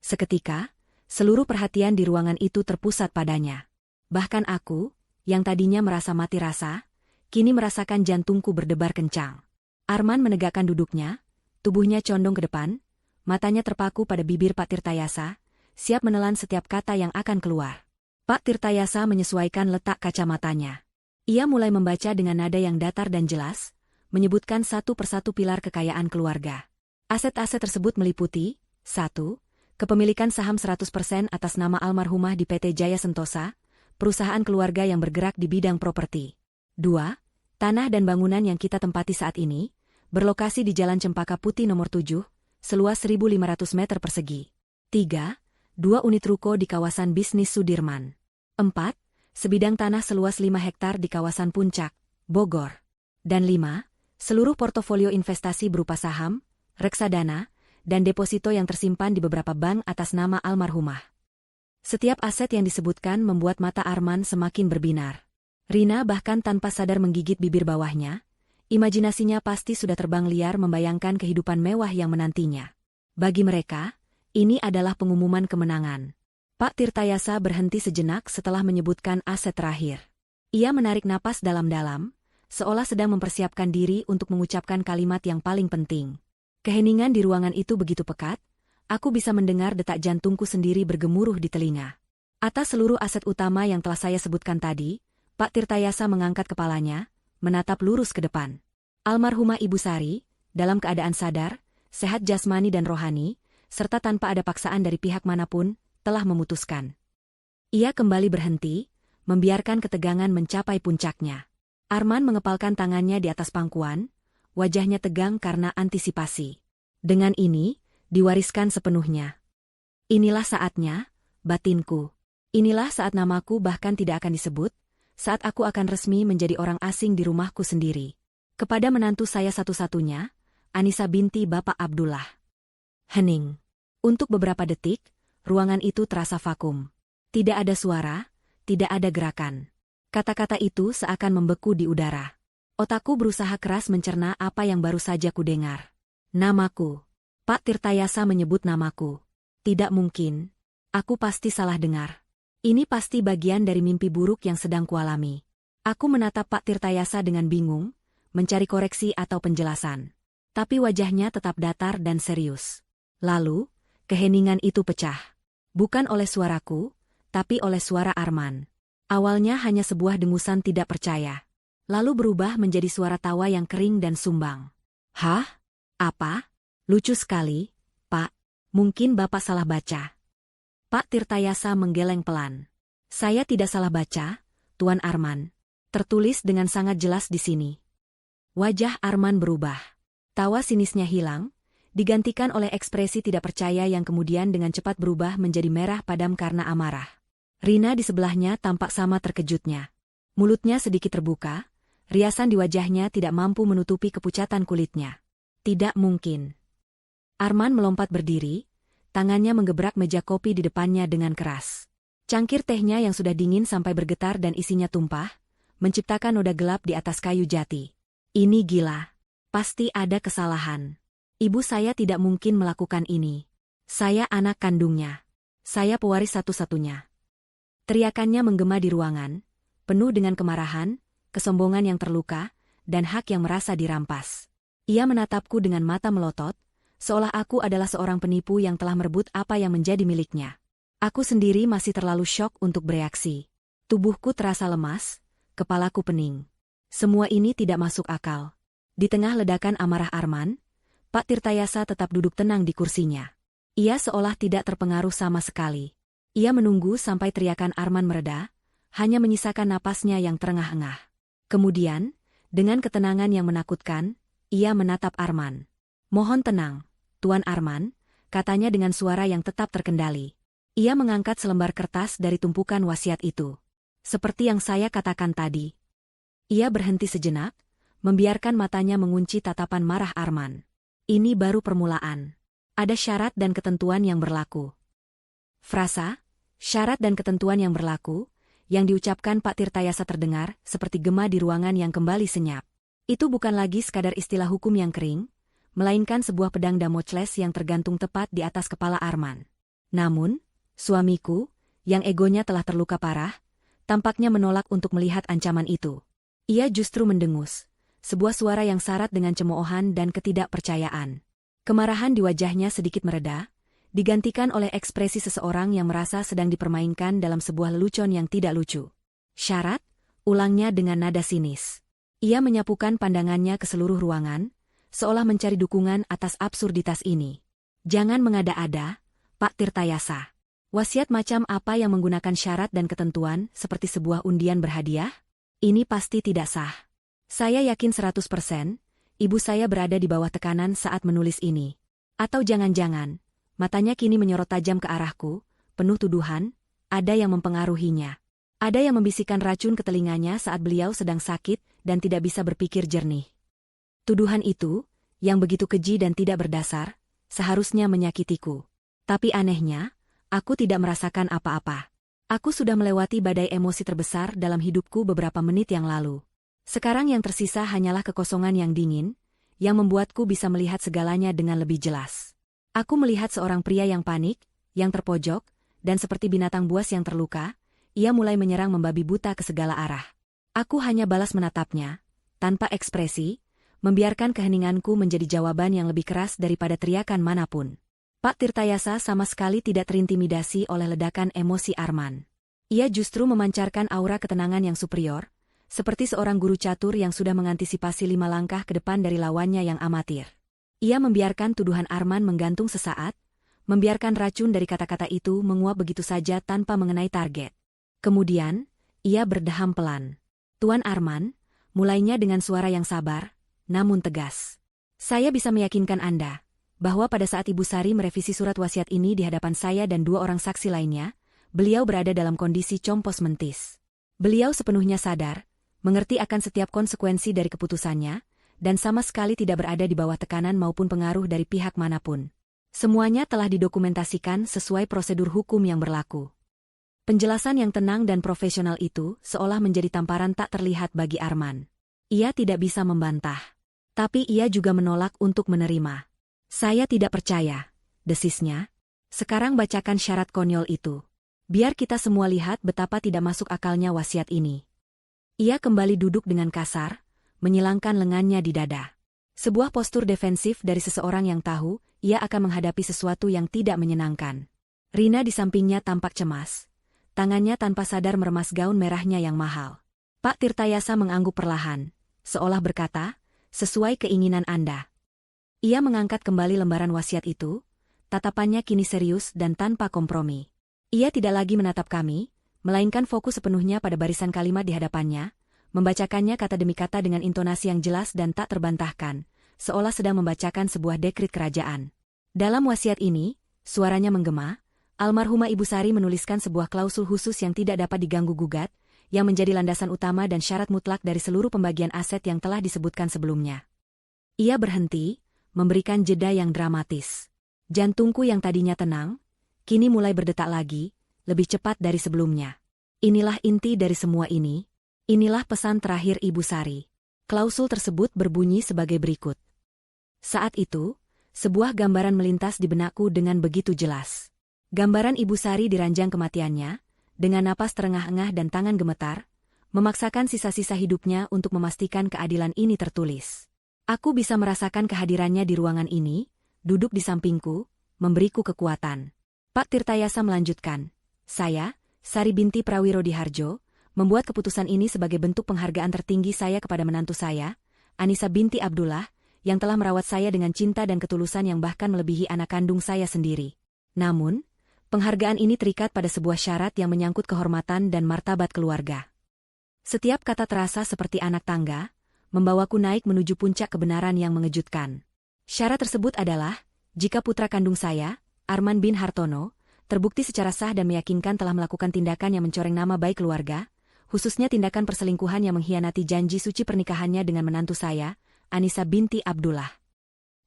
Speaker 1: Seketika, seluruh perhatian di ruangan itu terpusat padanya. Bahkan aku, yang tadinya merasa mati rasa, kini merasakan jantungku berdebar kencang. Arman menegakkan duduknya, tubuhnya condong ke depan, matanya terpaku pada bibir Pak Tirtayasa, siap menelan setiap kata yang akan keluar. Pak Tirtayasa menyesuaikan letak kacamatanya. Ia mulai membaca dengan nada yang datar dan jelas, menyebutkan satu persatu pilar kekayaan keluarga. Aset-aset tersebut meliputi 1. Kepemilikan saham 100% atas nama almarhumah di PT Jaya Sentosa, perusahaan keluarga yang bergerak di bidang properti. 2. Tanah dan bangunan yang kita tempati saat ini, berlokasi di Jalan Cempaka Putih nomor 7, seluas 1.500 meter persegi. 3. 2 unit ruko di kawasan bisnis Sudirman. 4. Sebidang tanah seluas 5 hektar di kawasan Puncak, Bogor. Dan 5. Seluruh portofolio investasi berupa saham, reksadana, dan deposito yang tersimpan di beberapa bank atas nama almarhumah. Setiap aset yang disebutkan membuat mata Arman semakin berbinar. Rina bahkan tanpa sadar menggigit bibir bawahnya, imajinasinya pasti sudah terbang liar membayangkan kehidupan mewah yang menantinya. Bagi mereka, ini adalah pengumuman kemenangan. Pak Tirtayasa berhenti sejenak setelah menyebutkan aset terakhir. Ia menarik napas dalam-dalam, seolah sedang mempersiapkan diri untuk mengucapkan kalimat yang paling penting. Keheningan di ruangan itu begitu pekat, aku bisa mendengar detak jantungku sendiri bergemuruh di telinga. Atas seluruh aset utama yang telah saya sebutkan tadi, Pak Tirtayasa mengangkat kepalanya, menatap lurus ke depan. Almarhumah Ibu Sari, dalam keadaan sadar, sehat jasmani dan rohani, serta tanpa ada paksaan dari pihak manapun, telah memutuskan. Ia kembali berhenti, membiarkan ketegangan mencapai puncaknya. Arman mengepalkan tangannya di atas pangkuan, wajahnya tegang karena antisipasi. Dengan ini, diwariskan sepenuhnya. Inilah saatnya, batinku. Inilah saat namaku bahkan tidak akan disebut, saat aku akan resmi menjadi orang asing di rumahku sendiri. Kepada menantu saya satu-satunya, Anissa binti Bapak Abdullah. Hening. Untuk beberapa detik, ruangan itu terasa vakum. Tidak ada suara, tidak ada gerakan. Kata-kata itu seakan membeku di udara. Otakku berusaha keras mencerna apa yang baru saja kudengar. Namaku. Pak Tirtayasa menyebut namaku. Tidak mungkin. Aku pasti salah dengar. Ini pasti bagian dari mimpi buruk yang sedang kualami. Aku menatap Pak Tirtayasa dengan bingung, mencari koreksi atau penjelasan. Tapi wajahnya tetap datar dan serius. Lalu, keheningan itu pecah. Bukan oleh suaraku, tapi oleh suara Arman. Awalnya hanya sebuah dengusan tidak percaya. Lalu berubah menjadi suara tawa yang kering dan sumbang. Hah? Apa? Lucu sekali, Pak. Mungkin Bapak salah baca. Pak Tirtayasa menggeleng pelan. Saya tidak salah baca, Tuan Arman. Tertulis dengan sangat jelas di sini. Wajah Arman berubah. Tawa sinisnya hilang, digantikan oleh ekspresi tidak percaya yang kemudian dengan cepat berubah menjadi merah padam karena amarah. Rina di sebelahnya tampak sama terkejutnya. Mulutnya sedikit terbuka, riasan di wajahnya tidak mampu menutupi kepucatan kulitnya. Tidak mungkin. Arman melompat berdiri, tangannya menggebrak meja kopi di depannya dengan keras. Cangkir tehnya yang sudah dingin sampai bergetar dan isinya tumpah, menciptakan noda gelap di atas kayu jati. Ini gila. Pasti ada kesalahan. Ibu saya tidak mungkin melakukan ini. Saya anak kandungnya. Saya pewaris satu-satunya. Teriakannya menggema di ruangan, penuh dengan kemarahan, kesombongan yang terluka, dan hak yang merasa dirampas. Ia menatapku dengan mata melotot, seolah aku adalah seorang penipu yang telah merebut apa yang menjadi miliknya. Aku sendiri masih terlalu syok untuk bereaksi. Tubuhku terasa lemas, kepalaku pening. Semua ini tidak masuk akal. Di tengah ledakan amarah Arman, Pak Tirtayasa tetap duduk tenang di kursinya. Ia seolah tidak terpengaruh sama sekali. Ia menunggu sampai teriakan Arman mereda, hanya menyisakan napasnya yang terengah-engah. Kemudian, dengan ketenangan yang menakutkan, ia menatap Arman. Mohon tenang, Tuan Arman, katanya dengan suara yang tetap terkendali. Ia mengangkat selembar kertas dari tumpukan wasiat itu. Seperti yang saya katakan tadi. Ia berhenti sejenak, membiarkan matanya mengunci tatapan marah Arman. Ini baru permulaan. Ada syarat dan ketentuan yang berlaku. Frasa, syarat dan ketentuan yang berlaku, yang diucapkan Pak Tirtayasa terdengar seperti gema di ruangan yang kembali senyap. Itu bukan lagi sekadar istilah hukum yang kering, melainkan sebuah pedang Damocles yang tergantung tepat di atas kepala Arman. Namun, suamiku, yang egonya telah terluka parah, tampaknya menolak untuk melihat ancaman itu. Ia justru mendengus. Sebuah suara yang syarat dengan cemoohan dan ketidakpercayaan. Kemarahan di wajahnya sedikit mereda, digantikan oleh ekspresi seseorang yang merasa sedang dipermainkan dalam sebuah lelucon yang tidak lucu. Syarat? Ulangnya dengan nada sinis. Ia menyapukan pandangannya ke seluruh ruangan, seolah mencari dukungan atas absurditas ini. Jangan mengada-ada, Pak Tirtayasa. Wasiat macam apa yang menggunakan syarat dan ketentuan seperti sebuah undian berhadiah? Ini pasti tidak sah. Saya yakin 100%, ibu saya berada di bawah tekanan saat menulis ini. Atau jangan-jangan, matanya kini menyorot tajam ke arahku, penuh tuduhan, ada yang mempengaruhinya. Ada yang membisikkan racun ke telinganya saat beliau sedang sakit dan tidak bisa berpikir jernih. Tuduhan itu, yang begitu keji dan tidak berdasar, seharusnya menyakitiku. Tapi anehnya, aku tidak merasakan apa-apa. Aku sudah melewati badai emosi terbesar dalam hidupku beberapa menit yang lalu. Sekarang yang tersisa hanyalah kekosongan yang dingin, yang membuatku bisa melihat segalanya dengan lebih jelas. Aku melihat seorang pria yang panik, yang terpojok, dan seperti binatang buas yang terluka, ia mulai menyerang membabi buta ke segala arah. Aku hanya balas menatapnya, tanpa ekspresi, membiarkan keheninganku menjadi jawaban yang lebih keras daripada teriakan manapun. Pak Tirtayasa sama sekali tidak terintimidasi oleh ledakan emosi Arman. Ia justru memancarkan aura ketenangan yang superior, seperti seorang guru catur yang sudah mengantisipasi 5 langkah ke depan dari lawannya yang amatir. Ia membiarkan tuduhan Arman menggantung sesaat, membiarkan racun dari kata-kata itu menguap begitu saja tanpa mengenai target. Kemudian, ia berdeham pelan. "Tuan Arman," mulainya dengan suara yang sabar, namun tegas. "Saya bisa meyakinkan Anda bahwa pada saat Ibu Sari merevisi surat wasiat ini di hadapan saya dan 2 orang saksi lainnya, beliau berada dalam kondisi compos mentis. Beliau sepenuhnya sadar, mengerti akan setiap konsekuensi dari keputusannya, dan sama sekali tidak berada di bawah tekanan maupun pengaruh dari pihak manapun. Semuanya telah didokumentasikan sesuai prosedur hukum yang berlaku." Penjelasan yang tenang dan profesional itu seolah menjadi tamparan tak terlihat bagi Arman. Ia tidak bisa membantah. Tapi ia juga menolak untuk menerima. "Saya tidak percaya," desisnya. "Sekarang bacakan syarat konyol itu. Biar kita semua lihat betapa tidak masuk akalnya wasiat ini." Ia kembali duduk dengan kasar, menyilangkan lengannya di dada. Sebuah postur defensif dari seseorang yang tahu ia akan menghadapi sesuatu yang tidak menyenangkan. Rina di sampingnya tampak cemas. Tangannya tanpa sadar meremas gaun merahnya yang mahal. Pak Tirtayasa mengangguk perlahan, seolah berkata, "Sesuai keinginan Anda." Ia mengangkat kembali lembaran wasiat itu, tatapannya kini serius dan tanpa kompromi. Ia tidak lagi menatap kami, melainkan fokus sepenuhnya pada barisan kalimat di hadapannya, membacakannya kata demi kata dengan intonasi yang jelas dan tak terbantahkan, seolah sedang membacakan sebuah dekrit kerajaan. Dalam wasiat ini, suaranya menggema, almarhumah Ibu Sari menuliskan sebuah klausul khusus yang tidak dapat diganggu-gugat, yang menjadi landasan utama dan syarat mutlak dari seluruh pembagian aset yang telah disebutkan sebelumnya. Ia berhenti, memberikan jeda yang dramatis. Jantungku yang tadinya tenang, kini mulai berdetak lagi, lebih cepat dari sebelumnya. Inilah inti dari semua ini. Inilah pesan terakhir Ibu Sari. Klausul tersebut berbunyi sebagai berikut. Saat itu, sebuah gambaran melintas di benakku dengan begitu jelas. Gambaran Ibu Sari di ranjang kematiannya, dengan napas terengah-engah dan tangan gemetar, memaksakan sisa-sisa hidupnya untuk memastikan keadilan ini tertulis. Aku bisa merasakan kehadirannya di ruangan ini, duduk di sampingku, memberiku kekuatan. Pak Tirtayasa melanjutkan, "Saya, Sari binti Prawiro Diharjo, membuat keputusan ini sebagai bentuk penghargaan tertinggi saya kepada menantu saya, Anissa binti Abdullah, yang telah merawat saya dengan cinta dan ketulusan yang bahkan melebihi anak kandung saya sendiri. Namun, penghargaan ini terikat pada sebuah syarat yang menyangkut kehormatan dan martabat keluarga. Setiap kata terasa seperti anak tangga, membawaku naik menuju puncak kebenaran yang mengejutkan. Syarat tersebut adalah, jika putra kandung saya, Arman bin Hartono, terbukti secara sah dan meyakinkan telah melakukan tindakan yang mencoreng nama baik keluarga, khususnya tindakan perselingkuhan yang mengkhianati janji suci pernikahannya dengan menantu saya, Anissa binti Abdullah.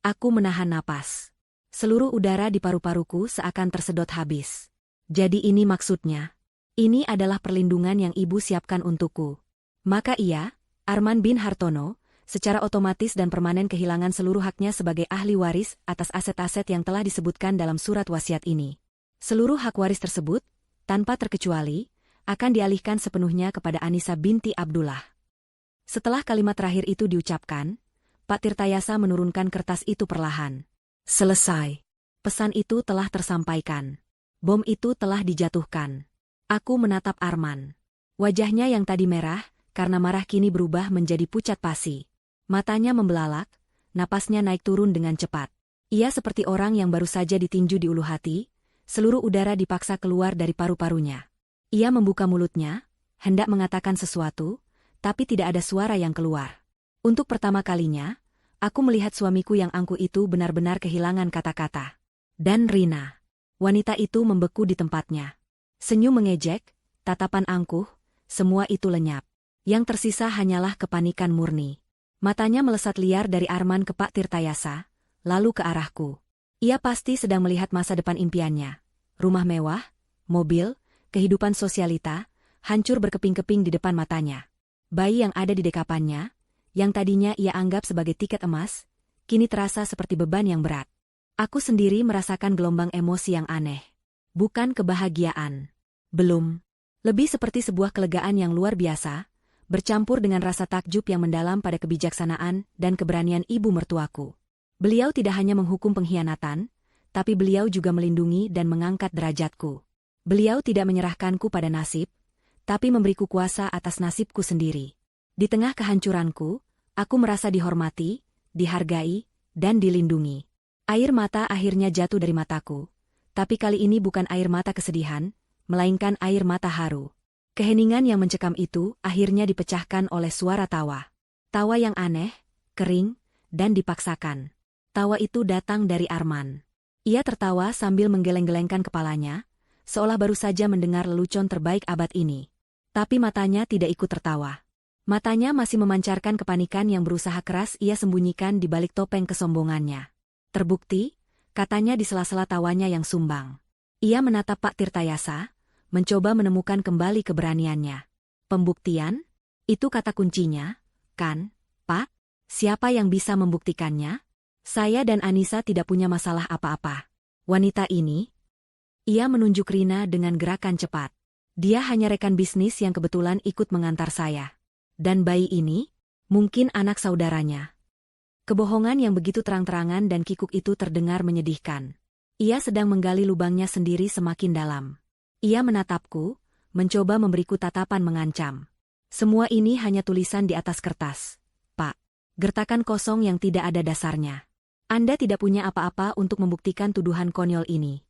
Speaker 1: Aku menahan napas. Seluruh udara di paru-paruku seakan tersedot habis. Jadi ini maksudnya. Ini adalah perlindungan yang ibu siapkan untukku. Maka ia, Arman bin Hartono, secara otomatis dan permanen kehilangan seluruh haknya sebagai ahli waris atas aset-aset yang telah disebutkan dalam surat wasiat ini. Seluruh hak waris tersebut, tanpa terkecuali, akan dialihkan sepenuhnya kepada Anissa binti Abdullah. Setelah kalimat terakhir itu diucapkan, Pak Tirtayasa menurunkan kertas itu perlahan. Selesai. Pesan itu telah tersampaikan. Bom itu telah dijatuhkan. Aku menatap Arman. Wajahnya yang tadi merah, karena marah kini berubah menjadi pucat pasi. Matanya membelalak, napasnya naik turun dengan cepat. Ia seperti orang yang baru saja ditinju di ulu hati, seluruh udara dipaksa keluar dari paru-parunya. Ia membuka mulutnya, hendak mengatakan sesuatu, tapi tidak ada suara yang keluar. Untuk pertama kalinya, aku melihat suamiku yang angkuh itu benar-benar kehilangan kata-kata. Dan Rina. Wanita itu membeku di tempatnya. Senyum mengejek, tatapan angkuh, semua itu lenyap. Yang tersisa hanyalah kepanikan murni. Matanya melesat liar dari Arman ke Pak Tirtayasa, lalu ke arahku. Ia pasti sedang melihat masa depan impiannya. Rumah mewah, mobil, kehidupan sosialita, hancur berkeping-keping di depan matanya. Bayi yang ada di dekapannya, yang tadinya ia anggap sebagai tiket emas, kini terasa seperti beban yang berat. Aku sendiri merasakan gelombang emosi yang aneh. Bukan kebahagiaan. Belum. Lebih seperti sebuah kelegaan yang luar biasa, bercampur dengan rasa takjub yang mendalam pada kebijaksanaan dan keberanian ibu mertuaku. Beliau tidak hanya menghukum pengkhianatan, tapi beliau juga melindungi dan mengangkat derajatku. Beliau tidak menyerahkanku pada nasib, tapi memberiku kuasa atas nasibku sendiri. Di tengah kehancuranku, aku merasa dihormati, dihargai, dan dilindungi. Air mata akhirnya jatuh dari mataku, Tapi kali ini bukan air mata kesedihan, melainkan air mata haru. Keheningan yang mencekam itu akhirnya dipecahkan oleh suara tawa. Tawa yang aneh, kering, dan dipaksakan. Tawa itu datang dari Arman. Ia tertawa sambil menggeleng-gelengkan kepalanya, seolah baru saja mendengar lelucon terbaik abad ini. Tapi matanya tidak ikut tertawa. Matanya masih memancarkan kepanikan yang berusaha keras ia sembunyikan di balik topeng kesombongannya. Terbukti, katanya di sela-sela tawanya yang sumbang. Ia menatap Pak Tirtayasa, mencoba menemukan kembali keberaniannya. Pembuktian? Itu kata kuncinya, kan, Pak? Siapa yang bisa membuktikannya? Saya dan Anissa tidak punya masalah apa-apa. Wanita ini? Ia menunjuk Rina dengan gerakan cepat. Dia hanya rekan bisnis yang kebetulan ikut mengantar saya. Dan bayi ini? Mungkin anak saudaranya. Kebohongan yang begitu terang-terangan dan kikuk itu terdengar menyedihkan. Ia sedang menggali lubangnya sendiri semakin dalam. Ia menatapku, mencoba memberiku tatapan mengancam. Semua ini hanya tulisan di atas kertas. Pak. Gertakan kosong yang tidak ada dasarnya. Anda tidak punya apa-apa untuk membuktikan tuduhan konyol ini.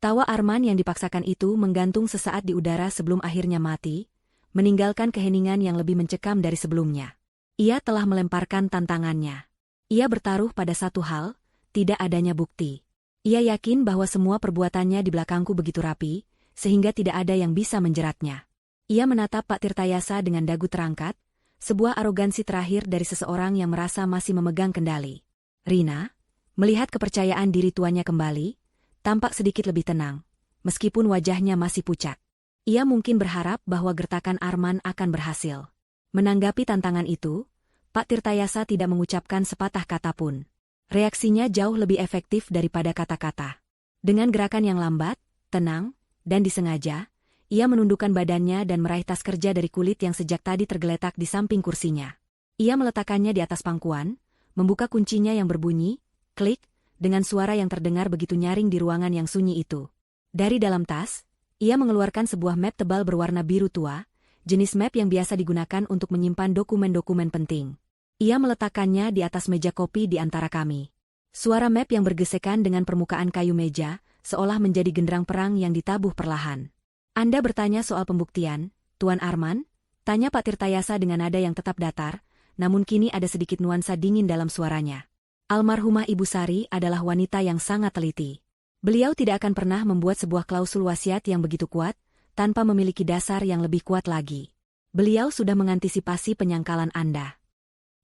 Speaker 1: Tawa Arman yang dipaksakan itu menggantung sesaat di udara sebelum akhirnya mati, meninggalkan keheningan yang lebih mencekam dari sebelumnya. Ia telah melemparkan tantangannya. Ia bertaruh pada satu hal, tidak adanya bukti. Ia yakin bahwa semua perbuatannya di belakangku begitu rapi, sehingga tidak ada yang bisa menjeratnya. Ia menatap Pak Tirtayasa dengan dagu terangkat, sebuah arogansi terakhir dari seseorang yang merasa masih memegang kendali. Rina, melihat kepercayaan diri tuannya kembali, tampak sedikit lebih tenang, meskipun wajahnya masih pucat. Ia mungkin berharap bahwa gertakan Arman akan berhasil. Menanggapi tantangan itu, Pak Tirtayasa tidak mengucapkan sepatah kata pun. Reaksinya jauh lebih efektif daripada kata-kata. Dengan gerakan yang lambat, tenang, dan disengaja, ia menundukkan badannya dan meraih tas kerja dari kulit yang sejak tadi tergeletak di samping kursinya. Ia meletakkannya di atas pangkuan, membuka kuncinya yang berbunyi, klik, dengan suara yang terdengar begitu nyaring di ruangan yang sunyi itu. Dari dalam tas, ia mengeluarkan sebuah map tebal berwarna biru tua, jenis map yang biasa digunakan untuk menyimpan dokumen-dokumen penting. Ia meletakkannya di atas meja kopi di antara kami. Suara map yang bergesekan dengan permukaan kayu meja, seolah menjadi genderang perang yang ditabuh perlahan. Anda bertanya soal pembuktian, Tuan Arman? Tanya Pak Tirtayasa dengan nada yang tetap datar, namun kini ada sedikit nuansa dingin dalam suaranya. Almarhumah Ibu Sari adalah wanita yang sangat teliti. Beliau tidak akan pernah membuat sebuah klausul wasiat yang begitu kuat, tanpa memiliki dasar yang lebih kuat lagi. Beliau sudah mengantisipasi penyangkalan Anda.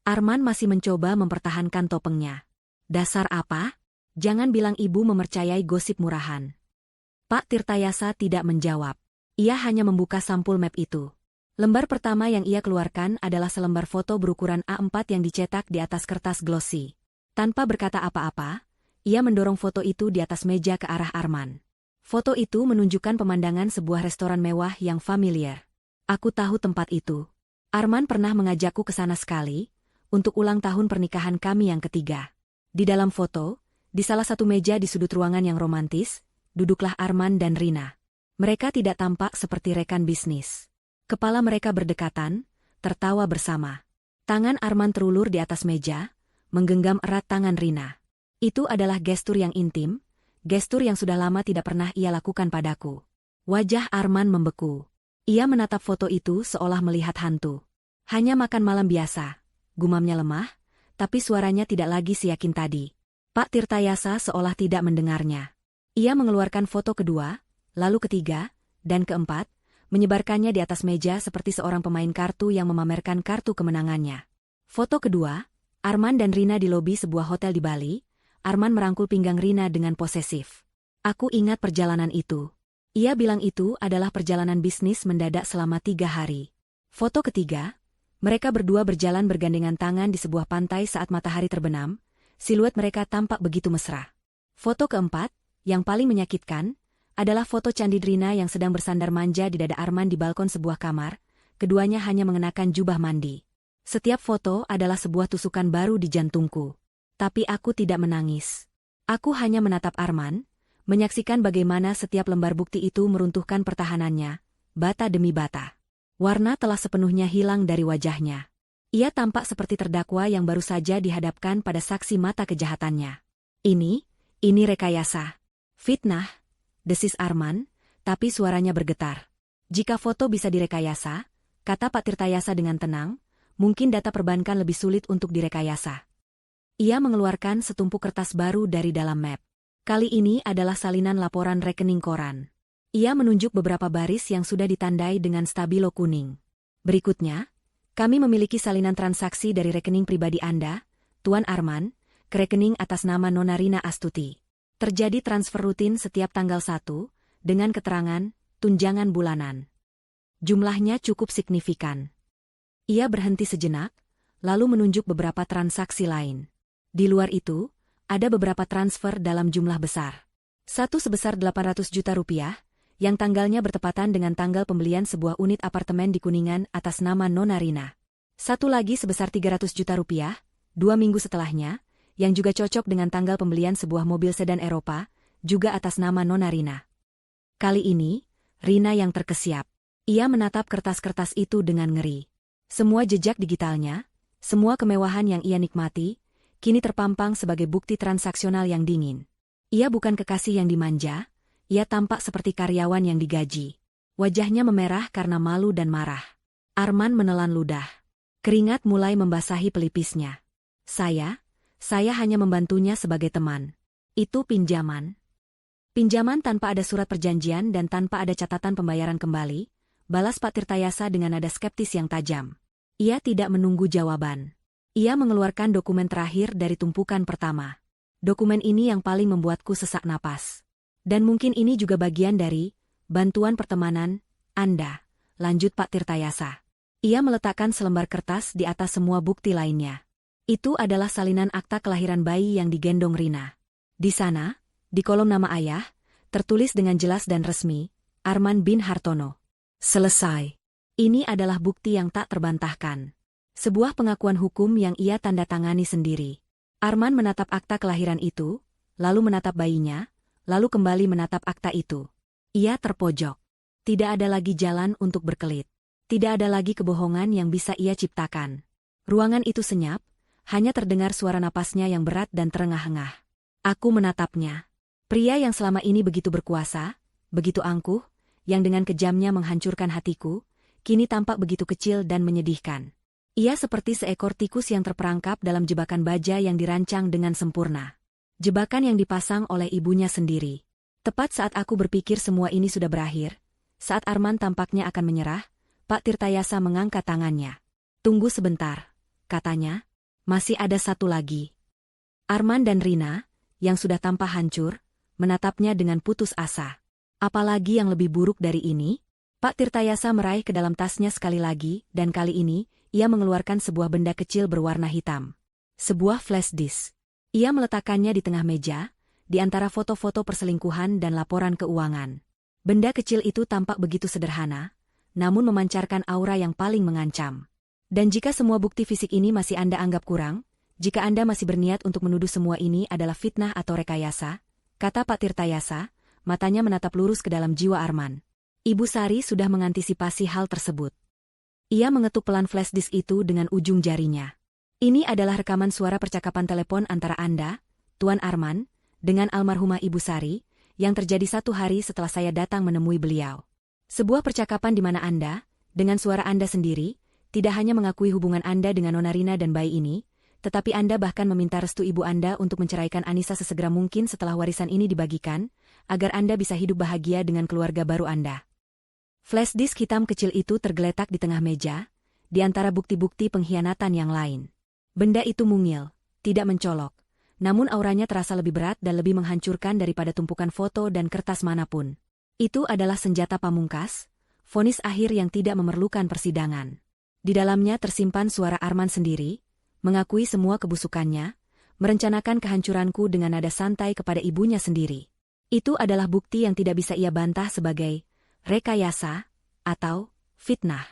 Speaker 1: Arman masih mencoba mempertahankan topengnya. Dasar apa? Jangan bilang ibu memercayai gosip murahan. Pak Tirtayasa tidak menjawab. Ia hanya membuka sampul map itu. Lembar pertama yang ia keluarkan adalah selembar foto berukuran A4 yang dicetak di atas kertas glossy. Tanpa berkata apa-apa, ia mendorong foto itu di atas meja ke arah Arman. Foto itu menunjukkan pemandangan sebuah restoran mewah yang familiar. Aku tahu tempat itu. Arman pernah mengajakku ke sana sekali, untuk ulang tahun pernikahan kami yang ketiga. Di dalam foto, di salah satu meja di sudut ruangan yang romantis, duduklah Arman dan Rina. Mereka tidak tampak seperti rekan bisnis. Kepala mereka berdekatan, tertawa bersama. Tangan Arman terulur di atas meja, menggenggam erat tangan Rina. Itu adalah gestur yang intim, gestur yang sudah lama tidak pernah ia lakukan padaku. Wajah Arman membeku. Ia menatap foto itu seolah melihat hantu. Hanya makan malam biasa, gumamnya lemah, tapi suaranya tidak lagi seyakin tadi. Pak Tirtayasa seolah tidak mendengarnya. Ia mengeluarkan foto kedua, lalu ketiga, dan keempat, menyebarkannya di atas meja seperti seorang pemain kartu yang memamerkan kartu kemenangannya. Foto kedua, Arman dan Rina di lobi sebuah hotel di Bali. Arman merangkul pinggang Rina dengan posesif. Aku ingat perjalanan itu. Ia bilang itu adalah perjalanan bisnis mendadak selama 3 hari. Foto ketiga, mereka berdua berjalan bergandengan tangan di sebuah pantai saat matahari terbenam, siluet mereka tampak begitu mesra. Foto keempat, yang paling menyakitkan, adalah foto candid Rina yang sedang bersandar manja di dada Arman di balkon sebuah kamar, keduanya hanya mengenakan jubah mandi. Setiap foto adalah sebuah tusukan baru di jantungku. Tapi aku tidak menangis. Aku hanya menatap Arman, menyaksikan bagaimana setiap lembar bukti itu meruntuhkan pertahanannya, bata demi bata. Warna telah sepenuhnya hilang dari wajahnya. Ia tampak seperti terdakwa yang baru saja dihadapkan pada saksi mata kejahatannya. Ini rekayasa. Fitnah, desis Arman, tapi suaranya bergetar. Jika foto bisa direkayasa, kata Pak Tirtayasa dengan tenang, mungkin data perbankan lebih sulit untuk direkayasa. Ia mengeluarkan setumpuk kertas baru dari dalam map. Kali ini adalah salinan laporan rekening koran. Ia menunjuk beberapa baris yang sudah ditandai dengan stabilo kuning. Berikutnya, kami memiliki salinan transaksi dari rekening pribadi Anda, Tuan Arman, ke rekening atas nama Nona Rina Astuti. Terjadi transfer rutin setiap tanggal 1, dengan keterangan, tunjangan bulanan. Jumlahnya cukup signifikan. Ia berhenti sejenak, lalu menunjuk beberapa transaksi lain. Di luar itu, ada beberapa transfer dalam jumlah besar. Satu sebesar 800 juta rupiah, yang tanggalnya bertepatan dengan tanggal pembelian sebuah unit apartemen di Kuningan atas nama Nona Rina. Satu lagi sebesar 300 juta rupiah, 2 minggu setelahnya, yang juga cocok dengan tanggal pembelian sebuah mobil sedan Eropa, juga atas nama Nona Rina. Kali ini, Rina yang terkesiap. Ia menatap kertas-kertas itu dengan ngeri. Semua jejak digitalnya, semua kemewahan yang ia nikmati, kini terpampang sebagai bukti transaksional yang dingin. Ia bukan kekasih yang dimanja, ia tampak seperti karyawan yang digaji. Wajahnya memerah karena malu dan marah. Arman menelan ludah. Keringat mulai membasahi pelipisnya. Saya hanya membantunya sebagai teman. Itu pinjaman. Pinjaman tanpa ada surat perjanjian dan tanpa ada catatan pembayaran kembali, balas Pak Tirtayasa dengan nada skeptis yang tajam. Ia tidak menunggu jawaban. Ia mengeluarkan dokumen terakhir dari tumpukan pertama. Dokumen ini yang paling membuatku sesak napas. Dan mungkin ini juga bagian dari bantuan pertemanan Anda, lanjut Pak Tirtayasa. Ia meletakkan selembar kertas di atas semua bukti lainnya. Itu adalah salinan akta kelahiran bayi yang digendong Rina. Di sana, di kolom nama ayah, tertulis dengan jelas dan resmi, Arman bin Hartono. Selesai. Ini adalah bukti yang tak terbantahkan. Sebuah pengakuan hukum yang ia tanda tangani sendiri. Arman menatap akta kelahiran itu, lalu menatap bayinya, lalu kembali menatap akta itu. Ia terpojok. Tidak ada lagi jalan untuk berkelit. Tidak ada lagi kebohongan yang bisa ia ciptakan. Ruangan itu senyap, hanya terdengar suara napasnya yang berat dan terengah-engah. Aku menatapnya. Pria yang selama ini begitu berkuasa, begitu angkuh, yang dengan kejamnya menghancurkan hatiku, kini tampak begitu kecil dan menyedihkan. Ia seperti seekor tikus yang terperangkap dalam jebakan baja yang dirancang dengan sempurna. Jebakan yang dipasang oleh ibunya sendiri. Tepat saat aku berpikir semua ini sudah berakhir, saat Arman tampaknya akan menyerah, Pak Tirtayasa mengangkat tangannya. Tunggu sebentar, katanya, masih ada satu lagi. Arman dan Rina, yang sudah tampak hancur, menatapnya dengan putus asa. Apalagi yang lebih buruk dari ini? Pak Tirtayasa meraih ke dalam tasnya sekali lagi, dan kali ini, ia mengeluarkan sebuah benda kecil berwarna hitam. Sebuah flash disk. Ia meletakkannya di tengah meja, di antara foto-foto perselingkuhan dan laporan keuangan. Benda kecil itu tampak begitu sederhana, namun memancarkan aura yang paling mengancam. Dan jika semua bukti fisik ini masih Anda anggap kurang, jika Anda masih berniat untuk menuduh semua ini adalah fitnah atau rekayasa, kata Pak Tirtayasa, matanya menatap lurus ke dalam jiwa Arman. Ibu Sari sudah mengantisipasi hal tersebut. Ia mengetuk pelan flash disk itu dengan ujung jarinya. Ini adalah rekaman suara percakapan telepon antara Anda, Tuan Arman, dengan almarhumah Ibu Sari, yang terjadi 1 hari setelah saya datang menemui beliau. Sebuah percakapan di mana Anda, dengan suara Anda sendiri, tidak hanya mengakui hubungan Anda dengan Nona Rina dan bayi ini, tetapi Anda bahkan meminta restu ibu Anda untuk menceraikan Anissa sesegera mungkin setelah warisan ini dibagikan, agar Anda bisa hidup bahagia dengan keluarga baru Anda. Flash disk hitam kecil itu tergeletak di tengah meja, di antara bukti-bukti pengkhianatan yang lain. Benda itu mungil, tidak mencolok, namun auranya terasa lebih berat dan lebih menghancurkan daripada tumpukan foto dan kertas manapun. Itu adalah senjata pamungkas, vonis akhir yang tidak memerlukan persidangan. Di dalamnya tersimpan suara Arman sendiri, mengakui semua kebusukannya, merencanakan kehancuranku dengan nada santai kepada ibunya sendiri. Itu adalah bukti yang tidak bisa ia bantah sebagai rekayasa, atau fitnah.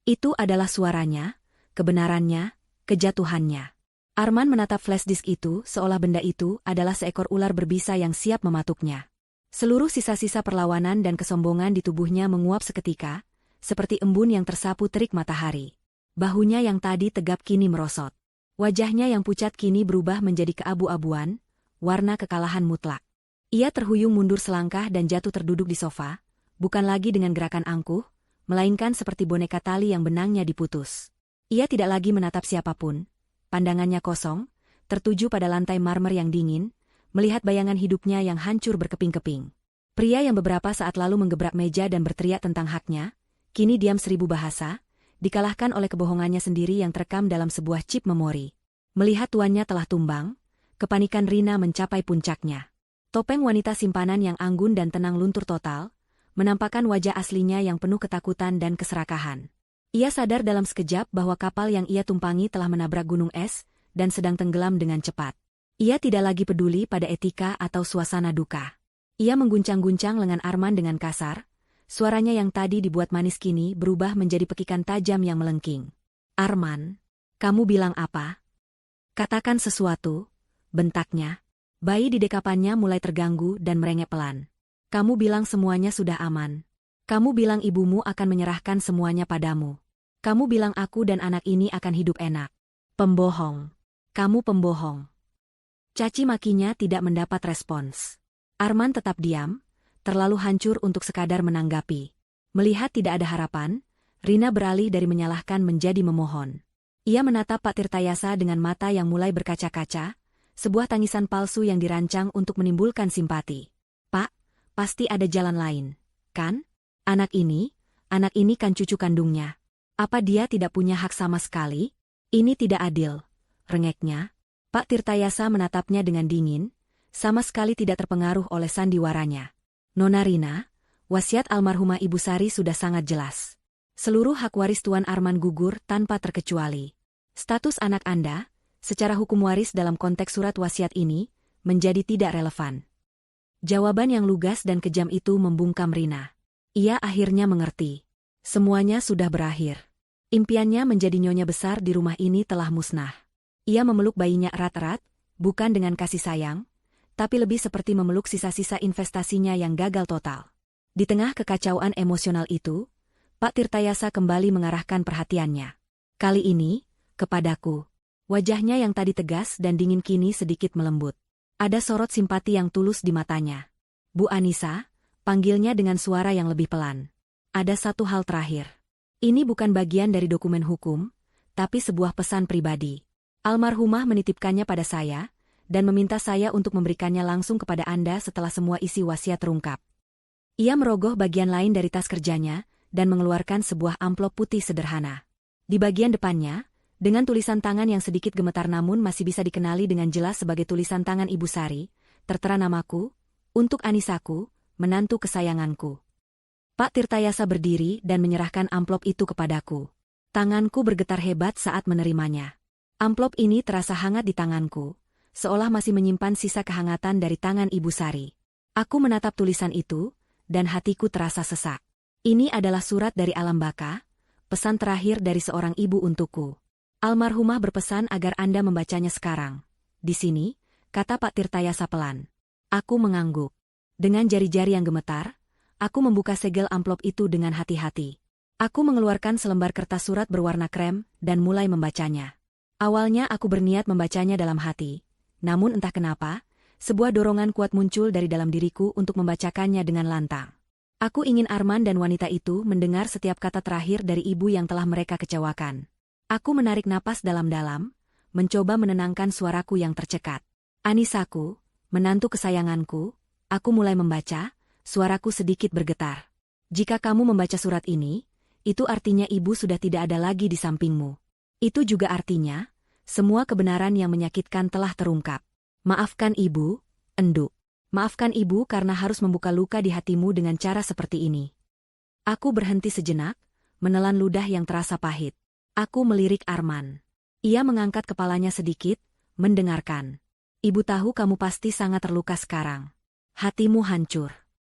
Speaker 1: Itu adalah suaranya, kebenarannya, kejatuhannya. Arman menatap flash disk itu seolah benda itu adalah seekor ular berbisa yang siap mematuknya. Seluruh sisa-sisa perlawanan dan kesombongan di tubuhnya menguap seketika, seperti embun yang tersapu terik matahari. Bahunya yang tadi tegap kini merosot. Wajahnya yang pucat kini berubah menjadi keabu-abuan, warna kekalahan mutlak. Ia terhuyung mundur selangkah dan jatuh terduduk di sofa, bukan lagi dengan gerakan angkuh, melainkan seperti boneka tali yang benangnya diputus. Ia tidak lagi menatap siapapun, pandangannya kosong, tertuju pada lantai marmer yang dingin, melihat bayangan hidupnya yang hancur berkeping-keping. Pria yang beberapa saat lalu menggebrak meja dan berteriak tentang haknya, kini diam 1000 bahasa, dikalahkan oleh kebohongannya sendiri yang terekam dalam sebuah chip memori. Melihat tuannya telah tumbang, kepanikan Rina mencapai puncaknya. Topeng wanita simpanan yang anggun dan tenang luntur total, menampakkan wajah aslinya yang penuh ketakutan dan keserakahan. Ia sadar dalam sekejap bahwa kapal yang ia tumpangi telah menabrak gunung es dan sedang tenggelam dengan cepat. Ia tidak lagi peduli pada etika atau suasana duka. Ia mengguncang-guncang lengan Arman dengan kasar, suaranya yang tadi dibuat manis kini berubah menjadi pekikan tajam yang melengking. "Arman, kamu bilang apa? Katakan sesuatu," bentaknya. Bayi di dekapannya mulai terganggu dan merengek pelan. "Kamu bilang semuanya sudah aman. Kamu bilang ibumu akan menyerahkan semuanya padamu. Kamu bilang aku dan anak ini akan hidup enak. Pembohong. Kamu pembohong." Caci makinya tidak mendapat respons. Arman tetap diam, terlalu hancur untuk sekadar menanggapi. Melihat tidak ada harapan, Rina beralih dari menyalahkan menjadi memohon. Ia menatap Pak Tirtayasa dengan mata yang mulai berkaca-kaca, sebuah tangisan palsu yang dirancang untuk menimbulkan simpati. "Pak, pasti ada jalan lain, kan? Anak ini kan cucu kandungnya. Apa dia tidak punya hak sama sekali? Ini tidak adil," rengeknya. Pak Tirtayasa menatapnya dengan dingin, sama sekali tidak terpengaruh oleh sandiwaranya. "Nona Rina, wasiat almarhumah Ibu Sari sudah sangat jelas. Seluruh hak waris Tuan Arman gugur tanpa terkecuali. Status anak Anda, secara hukum waris dalam konteks surat wasiat ini, menjadi tidak relevan." Jawaban yang lugas dan kejam itu membungkam Rina. Ia akhirnya mengerti. Semuanya sudah berakhir. Impiannya menjadi nyonya besar di rumah ini telah musnah. Ia memeluk bayinya erat-erat, bukan dengan kasih sayang, tapi lebih seperti memeluk sisa-sisa investasinya yang gagal total. Di tengah kekacauan emosional itu, Pak Tirtayasa kembali mengarahkan perhatiannya. Kali ini, kepadaku. Wajahnya yang tadi tegas dan dingin kini sedikit melembut. Ada sorot simpati yang tulus di matanya. "Bu Anissa," panggilnya dengan suara yang lebih pelan. "Ada satu hal terakhir. Ini bukan bagian dari dokumen hukum, tapi sebuah pesan pribadi. Almarhumah menitipkannya pada saya, dan meminta saya untuk memberikannya langsung kepada Anda setelah semua isi wasiat terungkap." Ia merogoh bagian lain dari tas kerjanya, dan mengeluarkan sebuah amplop putih sederhana. Di bagian depannya, dengan tulisan tangan yang sedikit gemetar namun masih bisa dikenali dengan jelas sebagai tulisan tangan Ibu Sari, tertera namaku, "Untuk Anisaku, menantu kesayanganku." Pak Tirtayasa berdiri dan menyerahkan amplop itu kepadaku. Tanganku bergetar hebat saat menerimanya. Amplop ini terasa hangat di tanganku, seolah masih menyimpan sisa kehangatan dari tangan Ibu Sari. Aku menatap tulisan itu, dan hatiku terasa sesak. Ini adalah surat dari alam baka, pesan terakhir dari seorang ibu untukku. "Almarhumah berpesan agar Anda membacanya sekarang. Di sini," kata Pak Tirtayasa pelan. Aku mengangguk. Dengan jari-jari yang gemetar, aku membuka segel amplop itu dengan hati-hati. Aku mengeluarkan selembar kertas surat berwarna krem dan mulai membacanya. Awalnya aku berniat membacanya dalam hati, namun entah kenapa, sebuah dorongan kuat muncul dari dalam diriku untuk membacakannya dengan lantang. Aku ingin Arman dan wanita itu mendengar setiap kata terakhir dari ibu yang telah mereka kecewakan. Aku menarik napas dalam-dalam, mencoba menenangkan suaraku yang tercekat. "Anisaku, menantu kesayanganku," aku mulai membaca, suaraku sedikit bergetar. "Jika kamu membaca surat ini, itu artinya ibu sudah tidak ada lagi di sampingmu. Itu juga artinya, semua kebenaran yang menyakitkan telah terungkap. Maafkan ibu, enduk. Maafkan ibu karena harus membuka luka di hatimu dengan cara seperti ini." Aku berhenti sejenak, menelan ludah yang terasa pahit. Aku melirik Arman. Ia mengangkat kepalanya sedikit, mendengarkan. "Ibu tahu kamu pasti sangat terluka sekarang. Hatimu hancur.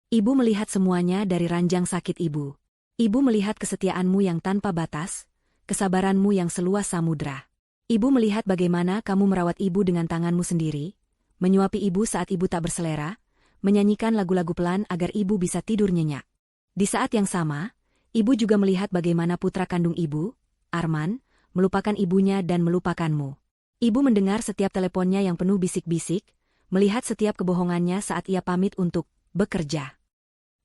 Speaker 1: Ibu melihat semuanya dari ranjang sakit ibu. Ibu melihat kesetiaanmu yang tanpa batas, kesabaranmu yang seluas samudra. Ibu melihat bagaimana kamu merawat ibu dengan tanganmu sendiri, menyuapi ibu saat ibu tak berselera, menyanyikan lagu-lagu pelan agar ibu bisa tidur nyenyak. Di saat yang sama, ibu juga melihat bagaimana putra kandung ibu, Arman, melupakan ibunya dan melupakanmu. Ibu mendengar setiap teleponnya yang penuh bisik-bisik, melihat setiap kebohongannya saat ia pamit untuk bekerja.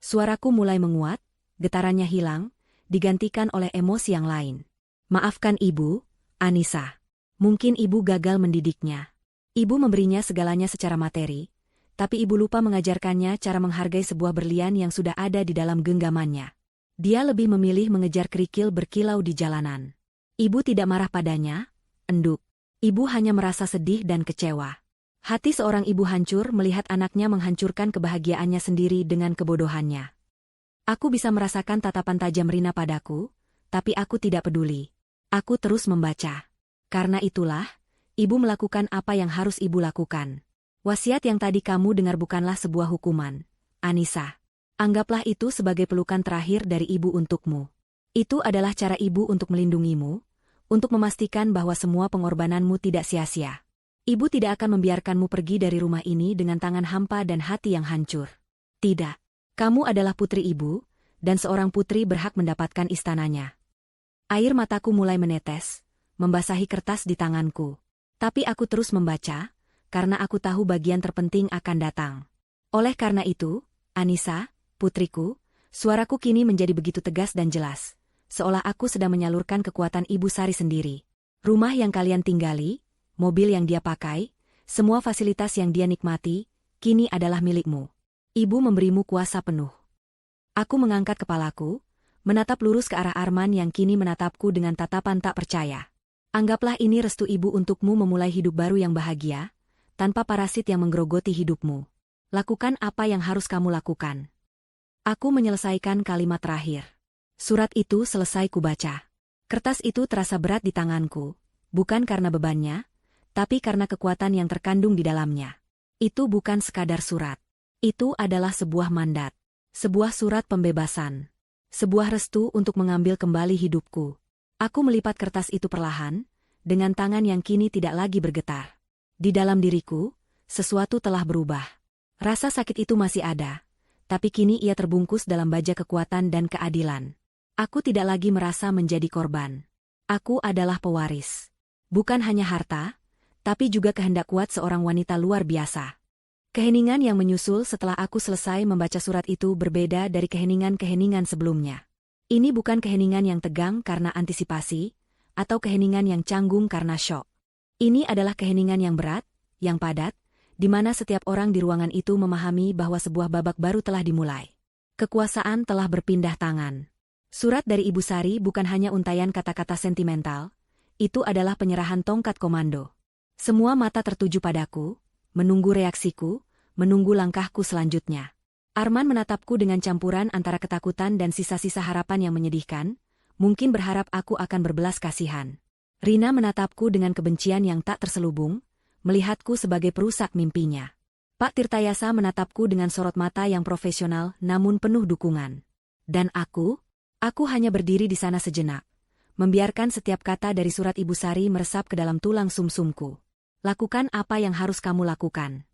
Speaker 1: Suaraku mulai menguat, getarannya hilang, digantikan oleh emosi yang lain. Maafkan Ibu, Anissa. Mungkin Ibu gagal mendidiknya. Ibu memberinya segalanya secara materi, tapi Ibu lupa mengajarkannya cara menghargai sebuah berlian yang sudah ada di dalam genggamannya. Dia lebih memilih mengejar kerikil berkilau di jalanan. Ibu tidak marah padanya, enduk. Ibu hanya merasa sedih dan kecewa. Hati seorang ibu hancur melihat anaknya menghancurkan kebahagiaannya sendiri dengan kebodohannya. Aku bisa merasakan tatapan tajam Rina padaku, tapi aku tidak peduli. Aku terus membaca. Karena itulah, Ibu melakukan apa yang harus Ibu lakukan. Wasiat yang tadi kamu dengar bukanlah sebuah hukuman, Anissa. Anggaplah itu sebagai pelukan terakhir dari Ibu untukmu. Itu adalah cara Ibu untuk melindungimu, untuk memastikan bahwa semua pengorbananmu tidak sia-sia. Ibu tidak akan membiarkanmu pergi dari rumah ini dengan tangan hampa dan hati yang hancur. Tidak. Kamu adalah putri Ibu, dan seorang putri berhak mendapatkan istananya. Air mataku mulai menetes, membasahi kertas di tanganku. Tapi aku terus membaca, karena aku tahu bagian terpenting akan datang. Oleh karena itu, Anissa, putriku, suaraku kini menjadi begitu tegas dan jelas, seolah aku sedang menyalurkan kekuatan Ibu Sari sendiri. Rumah yang kalian tinggali, mobil yang dia pakai, semua fasilitas yang dia nikmati, kini adalah milikmu. Ibu memberimu kuasa penuh. Aku mengangkat kepalaku, menatap lurus ke arah Arman yang kini menatapku dengan tatapan tak percaya. Anggaplah ini restu Ibu untukmu memulai hidup baru yang bahagia, tanpa parasit yang menggerogoti hidupmu. Lakukan apa yang harus kamu lakukan. Aku menyelesaikan kalimat terakhir. Surat itu selesai kubaca. Kertas itu terasa berat di tanganku, bukan karena bebannya, tapi karena kekuatan yang terkandung di dalamnya. Itu bukan sekadar surat. Itu adalah sebuah mandat. Sebuah surat pembebasan. Sebuah restu untuk mengambil kembali hidupku. Aku melipat kertas itu perlahan, dengan tangan yang kini tidak lagi bergetar. Di dalam diriku, sesuatu telah berubah. Rasa sakit itu masih ada, tapi kini ia terbungkus dalam baja kekuatan dan keadilan. Aku tidak lagi merasa menjadi korban. Aku adalah pewaris. Bukan hanya harta, tapi juga kehendak kuat seorang wanita luar biasa. Keheningan yang menyusul setelah aku selesai membaca surat itu berbeda dari keheningan-keheningan sebelumnya. Ini bukan keheningan yang tegang karena antisipasi, atau keheningan yang canggung karena syok. Ini adalah keheningan yang berat, yang padat, di mana setiap orang di ruangan itu memahami bahwa sebuah babak baru telah dimulai. Kekuasaan telah berpindah tangan. Surat dari Ibu Sari bukan hanya untaian kata-kata sentimental, itu adalah penyerahan tongkat komando. Semua mata tertuju padaku, menunggu reaksiku, menunggu langkahku selanjutnya. Arman menatapku dengan campuran antara ketakutan dan sisa-sisa harapan yang menyedihkan, mungkin berharap aku akan berbelas kasihan. Rina menatapku dengan kebencian yang tak terselubung, melihatku sebagai perusak mimpinya. Pak Tirtayasa menatapku dengan sorot mata yang profesional namun penuh dukungan. Dan aku hanya berdiri di sana sejenak, membiarkan setiap kata dari surat Ibu Sari meresap ke dalam tulang sumsumku. Lakukan apa yang harus kamu lakukan.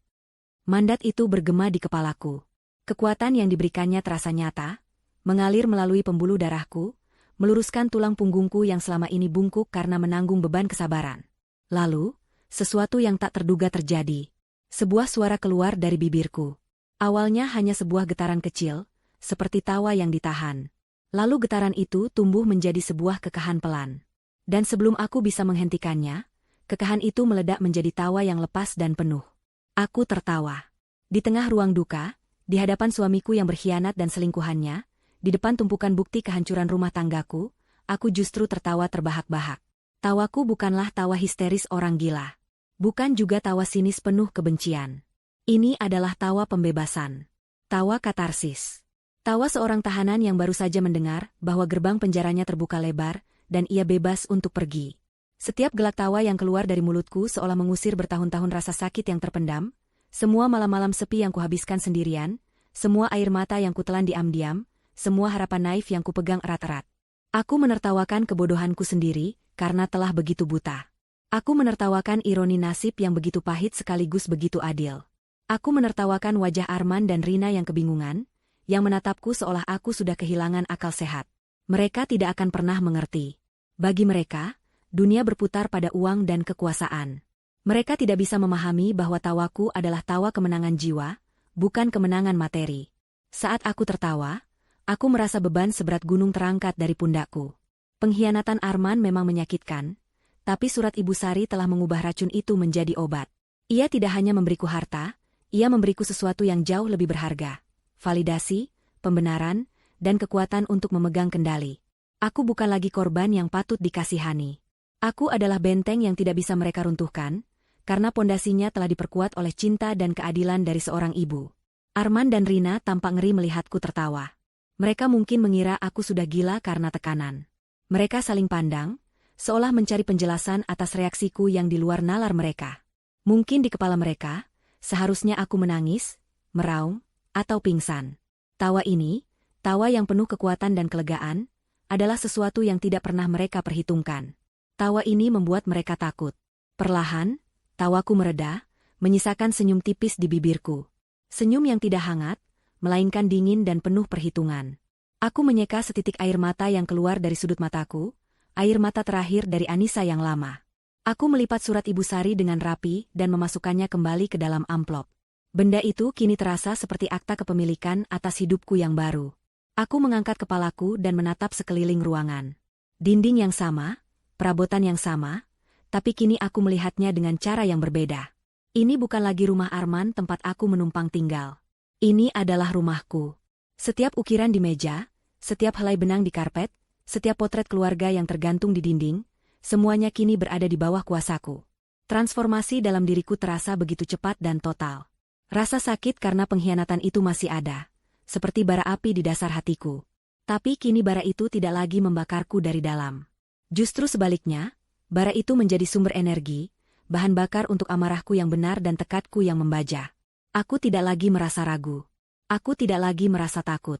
Speaker 1: Mandat itu bergema di kepalaku. Kekuatan yang diberikannya terasa nyata, mengalir melalui pembuluh darahku, meluruskan tulang punggungku yang selama ini bungkuk karena menanggung beban kesabaran. Lalu, sesuatu yang tak terduga terjadi. Sebuah suara keluar dari bibirku. Awalnya hanya sebuah getaran kecil, seperti tawa yang ditahan. Lalu getaran itu tumbuh menjadi sebuah kekahan pelan. Dan sebelum aku bisa menghentikannya, kekahan itu meledak menjadi tawa yang lepas dan penuh. Aku tertawa. Di tengah ruang duka, di hadapan suamiku yang berkhianat dan selingkuhannya, di depan tumpukan bukti kehancuran rumah tanggaku, aku justru tertawa terbahak-bahak. Tawaku bukanlah tawa histeris orang gila. Bukan juga tawa sinis penuh kebencian. Ini adalah tawa pembebasan. Tawa katarsis. Tawa seorang tahanan yang baru saja mendengar bahwa gerbang penjaranya terbuka lebar, dan ia bebas untuk pergi. Setiap gelak tawa yang keluar dari mulutku seolah mengusir bertahun-tahun rasa sakit yang terpendam, semua malam-malam sepi yang kuhabiskan sendirian, semua air mata yang kutelan diam-diam, semua harapan naif yang kupegang erat-erat. Aku menertawakan kebodohanku sendiri, karena telah begitu buta. Aku menertawakan ironi nasib yang begitu pahit sekaligus begitu adil. Aku menertawakan wajah Arman dan Rina yang kebingungan, yang menatapku seolah aku sudah kehilangan akal sehat. Mereka tidak akan pernah mengerti. Bagi mereka, dunia berputar pada uang dan kekuasaan. Mereka tidak bisa memahami bahwa tawaku adalah tawa kemenangan jiwa, bukan kemenangan materi. Saat aku tertawa, aku merasa beban seberat gunung terangkat dari pundakku. Pengkhianatan Arman memang menyakitkan, tapi surat Ibu Sari telah mengubah racun itu menjadi obat. Ia tidak hanya memberiku harta, ia memberiku sesuatu yang jauh lebih berharga. Validasi, pembenaran, dan kekuatan untuk memegang kendali. Aku bukan lagi korban yang patut dikasihani. Aku adalah benteng yang tidak bisa mereka runtuhkan, karena pondasinya telah diperkuat oleh cinta dan keadilan dari seorang ibu. Arman dan Rina tampak ngeri melihatku tertawa. Mereka mungkin mengira aku sudah gila karena tekanan. Mereka saling pandang, seolah mencari penjelasan atas reaksiku yang di luar nalar mereka. Mungkin di kepala mereka, seharusnya aku menangis, meraung, atau pingsan. Tawa ini, tawa yang penuh kekuatan dan kelegaan, adalah sesuatu yang tidak pernah mereka perhitungkan. Tawa ini membuat mereka takut. Perlahan, tawaku mereda, menyisakan senyum tipis di bibirku. Senyum yang tidak hangat, melainkan dingin dan penuh perhitungan. Aku menyeka setitik air mata yang keluar dari sudut mataku, air mata terakhir dari Anissa yang lama. Aku melipat surat Ibu Sari dengan rapi dan memasukkannya kembali ke dalam amplop. Benda itu kini terasa seperti akta kepemilikan atas hidupku yang baru. Aku mengangkat kepalaku dan menatap sekeliling ruangan. Dinding yang sama, perabotan yang sama, tapi kini aku melihatnya dengan cara yang berbeda. Ini bukan lagi rumah Arman tempat aku menumpang tinggal. Ini adalah rumahku. Setiap ukiran di meja, setiap helai benang di karpet, setiap potret keluarga yang tergantung di dinding, semuanya kini berada di bawah kuasaku. Transformasi dalam diriku terasa begitu cepat dan total. Rasa sakit karena pengkhianatan itu masih ada, seperti bara api di dasar hatiku. Tapi kini bara itu tidak lagi membakarku dari dalam. Justru sebaliknya, bara itu menjadi sumber energi, bahan bakar untuk amarahku yang benar dan tekadku yang membaja. Aku tidak lagi merasa ragu. Aku tidak lagi merasa takut.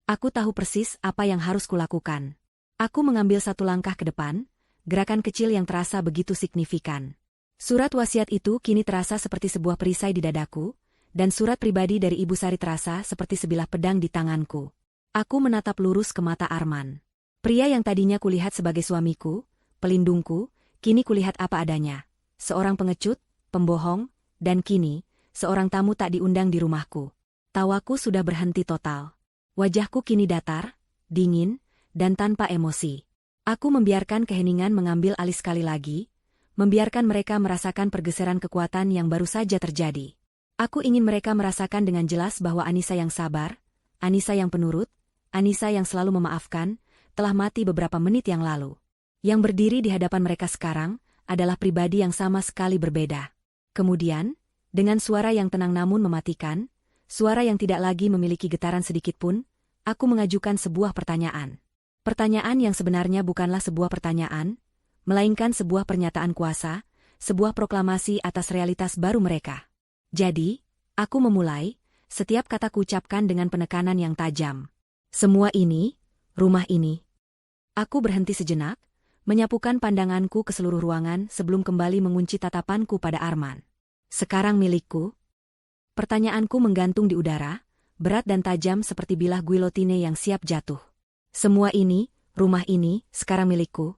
Speaker 1: Aku tahu persis apa yang harus kulakukan. Aku mengambil satu langkah ke depan, gerakan kecil yang terasa begitu signifikan. Surat wasiat itu kini terasa seperti sebuah perisai di dadaku, dan surat pribadi dari Ibu Sari terasa seperti sebilah pedang di tanganku. Aku menatap lurus ke mata Arman. Pria yang tadinya kulihat sebagai suamiku, pelindungku, kini kulihat apa adanya. Seorang pengecut, pembohong, dan kini, seorang tamu tak diundang di rumahku. Tawaku sudah berhenti total. Wajahku kini datar, dingin, dan tanpa emosi. Aku membiarkan keheningan mengambil alih sekali lagi, membiarkan mereka merasakan pergeseran kekuatan yang baru saja terjadi. Aku ingin mereka merasakan dengan jelas bahwa Anissa yang sabar, Anissa yang penurut, Anissa yang selalu memaafkan, telah mati beberapa menit yang lalu. Yang berdiri di hadapan mereka sekarang adalah pribadi yang sama sekali berbeda. Kemudian, dengan suara yang tenang namun mematikan, suara yang tidak lagi memiliki getaran sedikitpun, aku mengajukan sebuah pertanyaan. Pertanyaan yang sebenarnya bukanlah sebuah pertanyaan, melainkan sebuah pernyataan kuasa, sebuah proklamasi atas realitas baru mereka. Jadi, aku memulai, setiap kata kuucapkan dengan penekanan yang tajam. Semua ini, rumah ini. Aku berhenti sejenak, menyapukan pandanganku ke seluruh ruangan sebelum kembali mengunci tatapanku pada Arman. Sekarang milikku? Pertanyaanku menggantung di udara, berat dan tajam seperti bilah guillotine yang siap jatuh. Semua ini, rumah ini, sekarang milikku?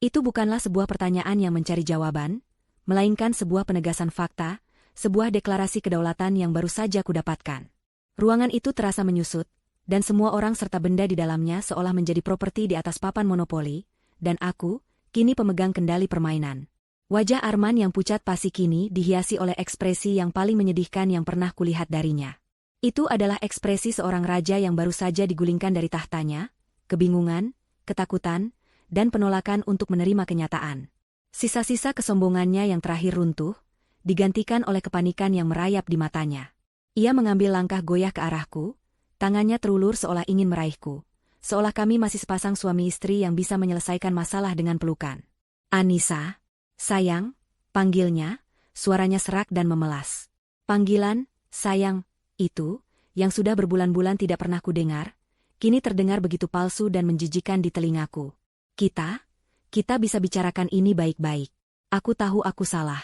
Speaker 1: Itu bukanlah sebuah pertanyaan yang mencari jawaban, melainkan sebuah penegasan fakta, sebuah deklarasi kedaulatan yang baru saja kudapatkan. Ruangan itu terasa menyusut, dan semua orang serta benda di dalamnya seolah menjadi properti di atas papan monopoli, dan aku, kini pemegang kendali permainan. Wajah Arman yang pucat pasi kini dihiasi oleh ekspresi yang paling menyedihkan yang pernah kulihat darinya. Itu adalah ekspresi seorang raja yang baru saja digulingkan dari tahtanya, kebingungan, ketakutan, dan penolakan untuk menerima kenyataan. Sisa-sisa kesombongannya yang terakhir runtuh, digantikan oleh kepanikan yang merayap di matanya. Ia mengambil langkah goyah ke arahku, tangannya terulur seolah ingin meraihku. Seolah kami masih sepasang suami istri yang bisa menyelesaikan masalah dengan pelukan. Anissa, sayang, panggilnya, suaranya serak dan memelas. Panggilan, sayang, itu, yang sudah berbulan-bulan tidak pernah kudengar, kini terdengar begitu palsu dan menjijikan di telingaku. Kita bisa bicarakan ini baik-baik. Aku tahu aku salah.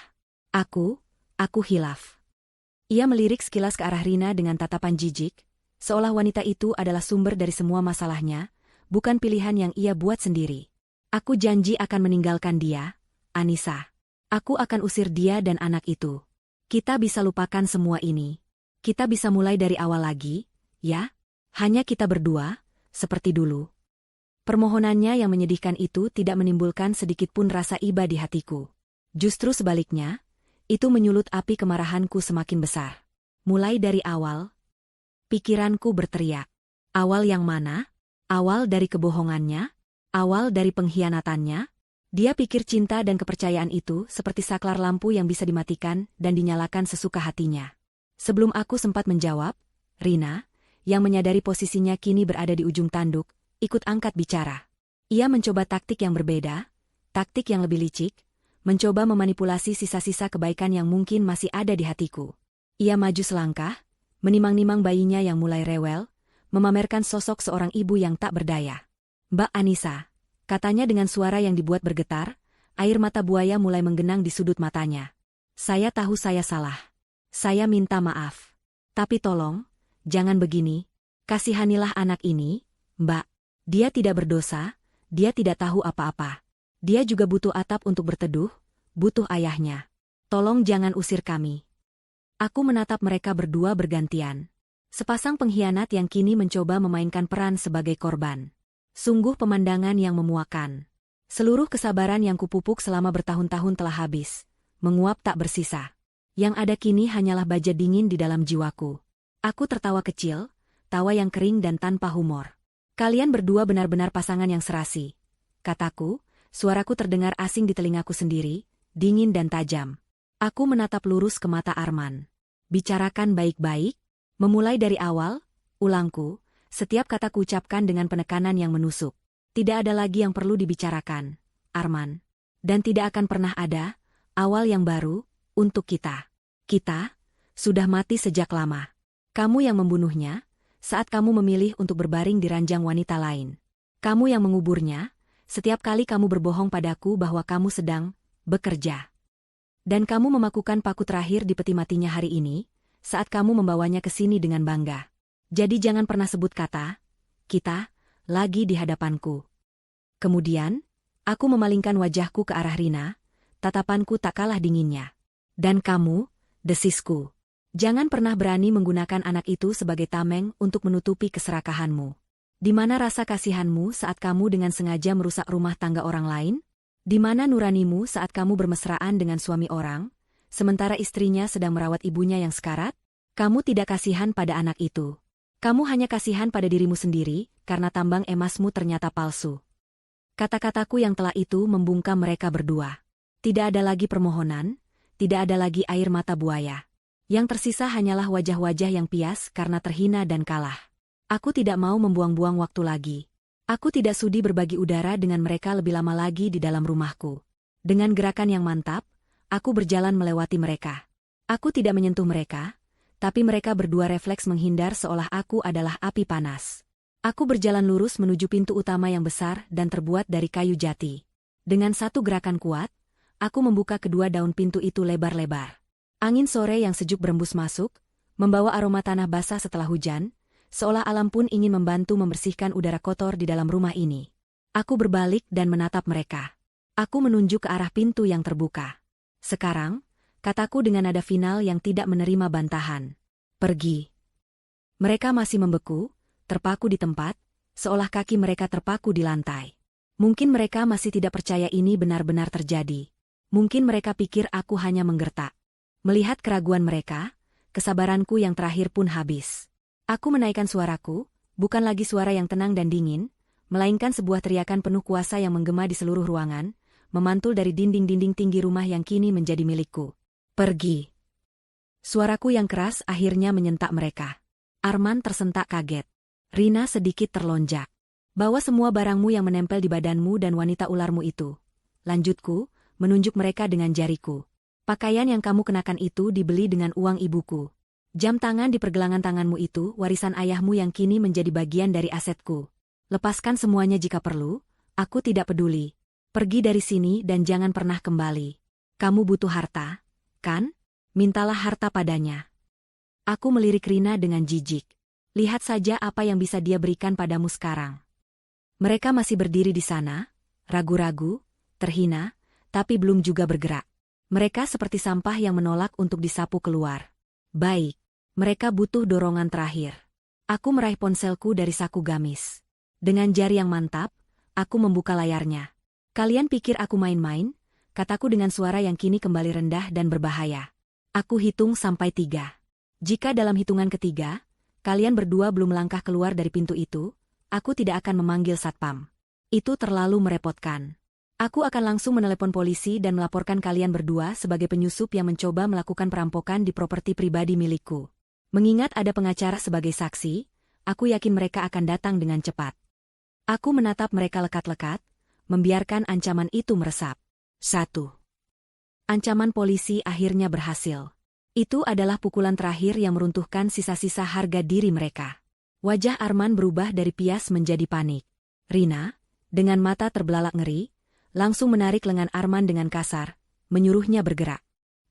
Speaker 1: Aku hilaf. Ia melirik sekilas ke arah Rina dengan tatapan jijik, seolah wanita itu adalah sumber dari semua masalahnya, bukan pilihan yang ia buat sendiri. Aku janji akan meninggalkan dia, Anissa. Aku akan usir dia dan anak itu. Kita bisa lupakan semua ini. Kita bisa mulai dari awal lagi, ya? Hanya kita berdua, seperti dulu. Permohonannya yang menyedihkan itu tidak menimbulkan sedikitpun rasa iba di hatiku. Justru sebaliknya, itu menyulut api kemarahanku semakin besar. Mulai dari awal, pikiranku berteriak. Awal yang mana? Awal dari kebohongannya? Awal dari pengkhianatannya? Dia pikir cinta dan kepercayaan itu seperti saklar lampu yang bisa dimatikan dan dinyalakan sesuka hatinya. Sebelum aku sempat menjawab, Rina, yang menyadari posisinya kini berada di ujung tanduk, ikut angkat bicara. Ia mencoba taktik yang berbeda, taktik yang lebih licik, mencoba memanipulasi sisa-sisa kebaikan yang mungkin masih ada di hatiku. Ia maju selangkah, menimang-nimang bayinya yang mulai rewel, memamerkan sosok seorang ibu yang tak berdaya. Mbak Anissa, katanya dengan suara yang dibuat bergetar, air mata buaya mulai menggenang di sudut matanya. Saya tahu saya salah. Saya minta maaf. Tapi tolong, jangan begini. Kasihanilah anak ini, Mbak. Dia tidak berdosa, dia tidak tahu apa-apa. Dia juga butuh atap untuk berteduh, butuh ayahnya. Tolong jangan usir kami. Aku menatap mereka berdua bergantian. Sepasang pengkhianat yang kini mencoba memainkan peran sebagai korban. Sungguh pemandangan yang memuakan. Seluruh kesabaran yang kupupuk selama bertahun-tahun telah habis, menguap tak bersisa. Yang ada kini hanyalah baja dingin di dalam jiwaku. Aku tertawa kecil, tawa yang kering dan tanpa humor. Kalian berdua benar-benar pasangan yang serasi. Kataku, suaraku terdengar asing di telingaku sendiri, dingin dan tajam. Aku menatap lurus ke mata Arman. Bicarakan baik-baik, memulai dari awal, ulangku, setiap kata kuucapkan dengan penekanan yang menusuk. Tidak ada lagi yang perlu dibicarakan, Arman. Dan tidak akan pernah ada, awal yang baru, untuk kita. Kita, sudah mati sejak lama. Kamu yang membunuhnya, saat kamu memilih untuk berbaring di ranjang wanita lain. Kamu yang menguburnya, setiap kali kamu berbohong padaku bahwa kamu sedang bekerja. Dan kamu memakukan paku terakhir di peti matinya hari ini, saat kamu membawanya ke sini dengan bangga. Jadi jangan pernah sebut kata, kita, lagi di hadapanku. Kemudian, aku memalingkan wajahku ke arah Rina, tatapanku tak kalah dinginnya. Dan kamu, desisku. Jangan pernah berani menggunakan anak itu sebagai tameng untuk menutupi keserakahanmu. Di mana rasa kasihanmu saat kamu dengan sengaja merusak rumah tangga orang lain? Di mana nuranimu saat kamu bermesraan dengan suami orang, sementara istrinya sedang merawat ibunya yang sekarat? Kamu tidak kasihan pada anak itu. Kamu hanya kasihan pada dirimu sendiri, karena tambang emasmu ternyata palsu. Kata-kataku yang telah itu membungkam mereka berdua. Tidak ada lagi permohonan, tidak ada lagi air mata buaya. Yang tersisa hanyalah wajah-wajah yang pias karena terhina dan kalah. Aku tidak mau membuang-buang waktu lagi. Aku tidak sudi berbagi udara dengan mereka lebih lama lagi di dalam rumahku. Dengan gerakan yang mantap, aku berjalan melewati mereka. Aku tidak menyentuh mereka, tapi mereka berdua refleks menghindar seolah aku adalah api panas. Aku berjalan lurus menuju pintu utama yang besar dan terbuat dari kayu jati. Dengan satu gerakan kuat, aku membuka kedua daun pintu itu lebar-lebar. Angin sore yang sejuk berembus masuk, membawa aroma tanah basah setelah hujan, seolah alam pun ingin membantu membersihkan udara kotor di dalam rumah ini. Aku berbalik dan menatap mereka. Aku menunjuk ke arah pintu yang terbuka. Sekarang, kataku dengan nada final yang tidak menerima bantahan. Pergi. Mereka masih membeku, terpaku di tempat, seolah kaki mereka terpaku di lantai. Mungkin mereka masih tidak percaya ini benar-benar terjadi. Mungkin mereka pikir aku hanya menggertak. Melihat keraguan mereka, kesabaranku yang terakhir pun habis. Aku menaikkan suaraku, bukan lagi suara yang tenang dan dingin, melainkan sebuah teriakan penuh kuasa yang menggema di seluruh ruangan, memantul dari dinding-dinding tinggi rumah yang kini menjadi milikku. Pergi. Suaraku yang keras akhirnya menyentak mereka. Arman tersentak kaget. Rina sedikit terlonjak. Bawa semua barangmu yang menempel di badanmu dan wanita ularmu itu. Lanjutku, menunjuk mereka dengan jariku. Pakaian yang kamu kenakan itu dibeli dengan uang ibuku. Jam tangan di pergelangan tanganmu itu warisan ayahmu yang kini menjadi bagian dari asetku. Lepaskan semuanya jika perlu, aku tidak peduli. Pergi dari sini dan jangan pernah kembali. Kamu butuh harta, kan? Mintalah harta padanya. Aku melirik Rina dengan jijik. Lihat saja apa yang bisa dia berikan padamu sekarang. Mereka masih berdiri di sana, ragu-ragu, terhina, tapi belum juga bergerak. Mereka seperti sampah yang menolak untuk disapu keluar. Baik, mereka butuh dorongan terakhir. Aku meraih ponselku dari saku gamis. Dengan jari yang mantap, aku membuka layarnya. Kalian pikir aku main-main? Kataku dengan suara yang kini kembali rendah dan berbahaya. Aku hitung sampai 3. Jika dalam hitungan ketiga, kalian berdua belum melangkah keluar dari pintu itu, aku tidak akan memanggil satpam. Itu terlalu merepotkan. Aku akan langsung menelepon polisi dan melaporkan kalian berdua sebagai penyusup yang mencoba melakukan perampokan di properti pribadi milikku. Mengingat ada pengacara sebagai saksi, aku yakin mereka akan datang dengan cepat. Aku menatap mereka lekat-lekat, membiarkan ancaman itu meresap. 1. Ancaman polisi akhirnya berhasil. Itu adalah pukulan terakhir yang meruntuhkan sisa-sisa harga diri mereka. Wajah Arman berubah dari pias menjadi panik. Rina, dengan mata terbelalak ngeri, langsung menarik lengan Arman dengan kasar, menyuruhnya bergerak.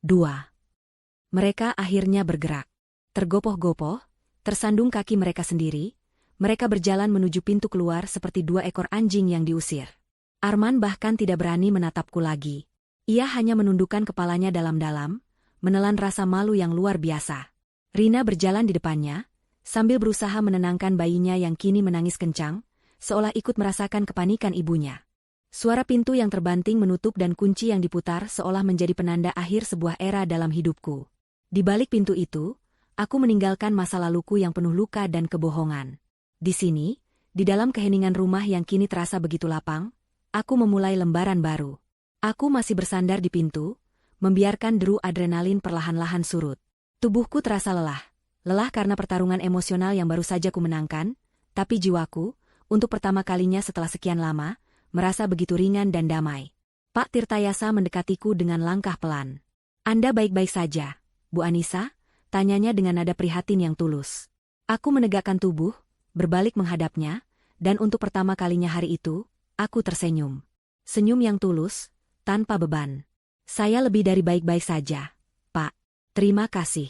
Speaker 1: 2. Mereka akhirnya bergerak. Tergopoh-gopoh, tersandung kaki mereka sendiri, mereka berjalan menuju pintu keluar seperti 2 ekor anjing yang diusir. Arman bahkan tidak berani menatapku lagi. Ia hanya menundukkan kepalanya dalam-dalam, menelan rasa malu yang luar biasa. Rina berjalan di depannya, sambil berusaha menenangkan bayinya yang kini menangis kencang, seolah ikut merasakan kepanikan ibunya. Suara pintu yang terbanting menutup dan kunci yang diputar seolah menjadi penanda akhir sebuah era dalam hidupku. Di balik pintu itu, aku meninggalkan masa laluku yang penuh luka dan kebohongan. Di sini, di dalam keheningan rumah yang kini terasa begitu lapang, aku memulai lembaran baru. Aku masih bersandar di pintu, membiarkan deru adrenalin perlahan-lahan surut. Tubuhku terasa lelah. Lelah karena pertarungan emosional yang baru saja kumenangkan, tapi jiwaku, untuk pertama kalinya setelah sekian lama, merasa begitu ringan dan damai. Pak Tirtayasa mendekatiku dengan langkah pelan. "Anda baik-baik saja, Bu Anissa?" tanyanya dengan nada prihatin yang tulus. Aku menegakkan tubuh, berbalik menghadapnya, dan untuk pertama kalinya hari itu, aku tersenyum. Senyum yang tulus, tanpa beban. "Saya lebih dari baik-baik saja, Pak. Terima kasih.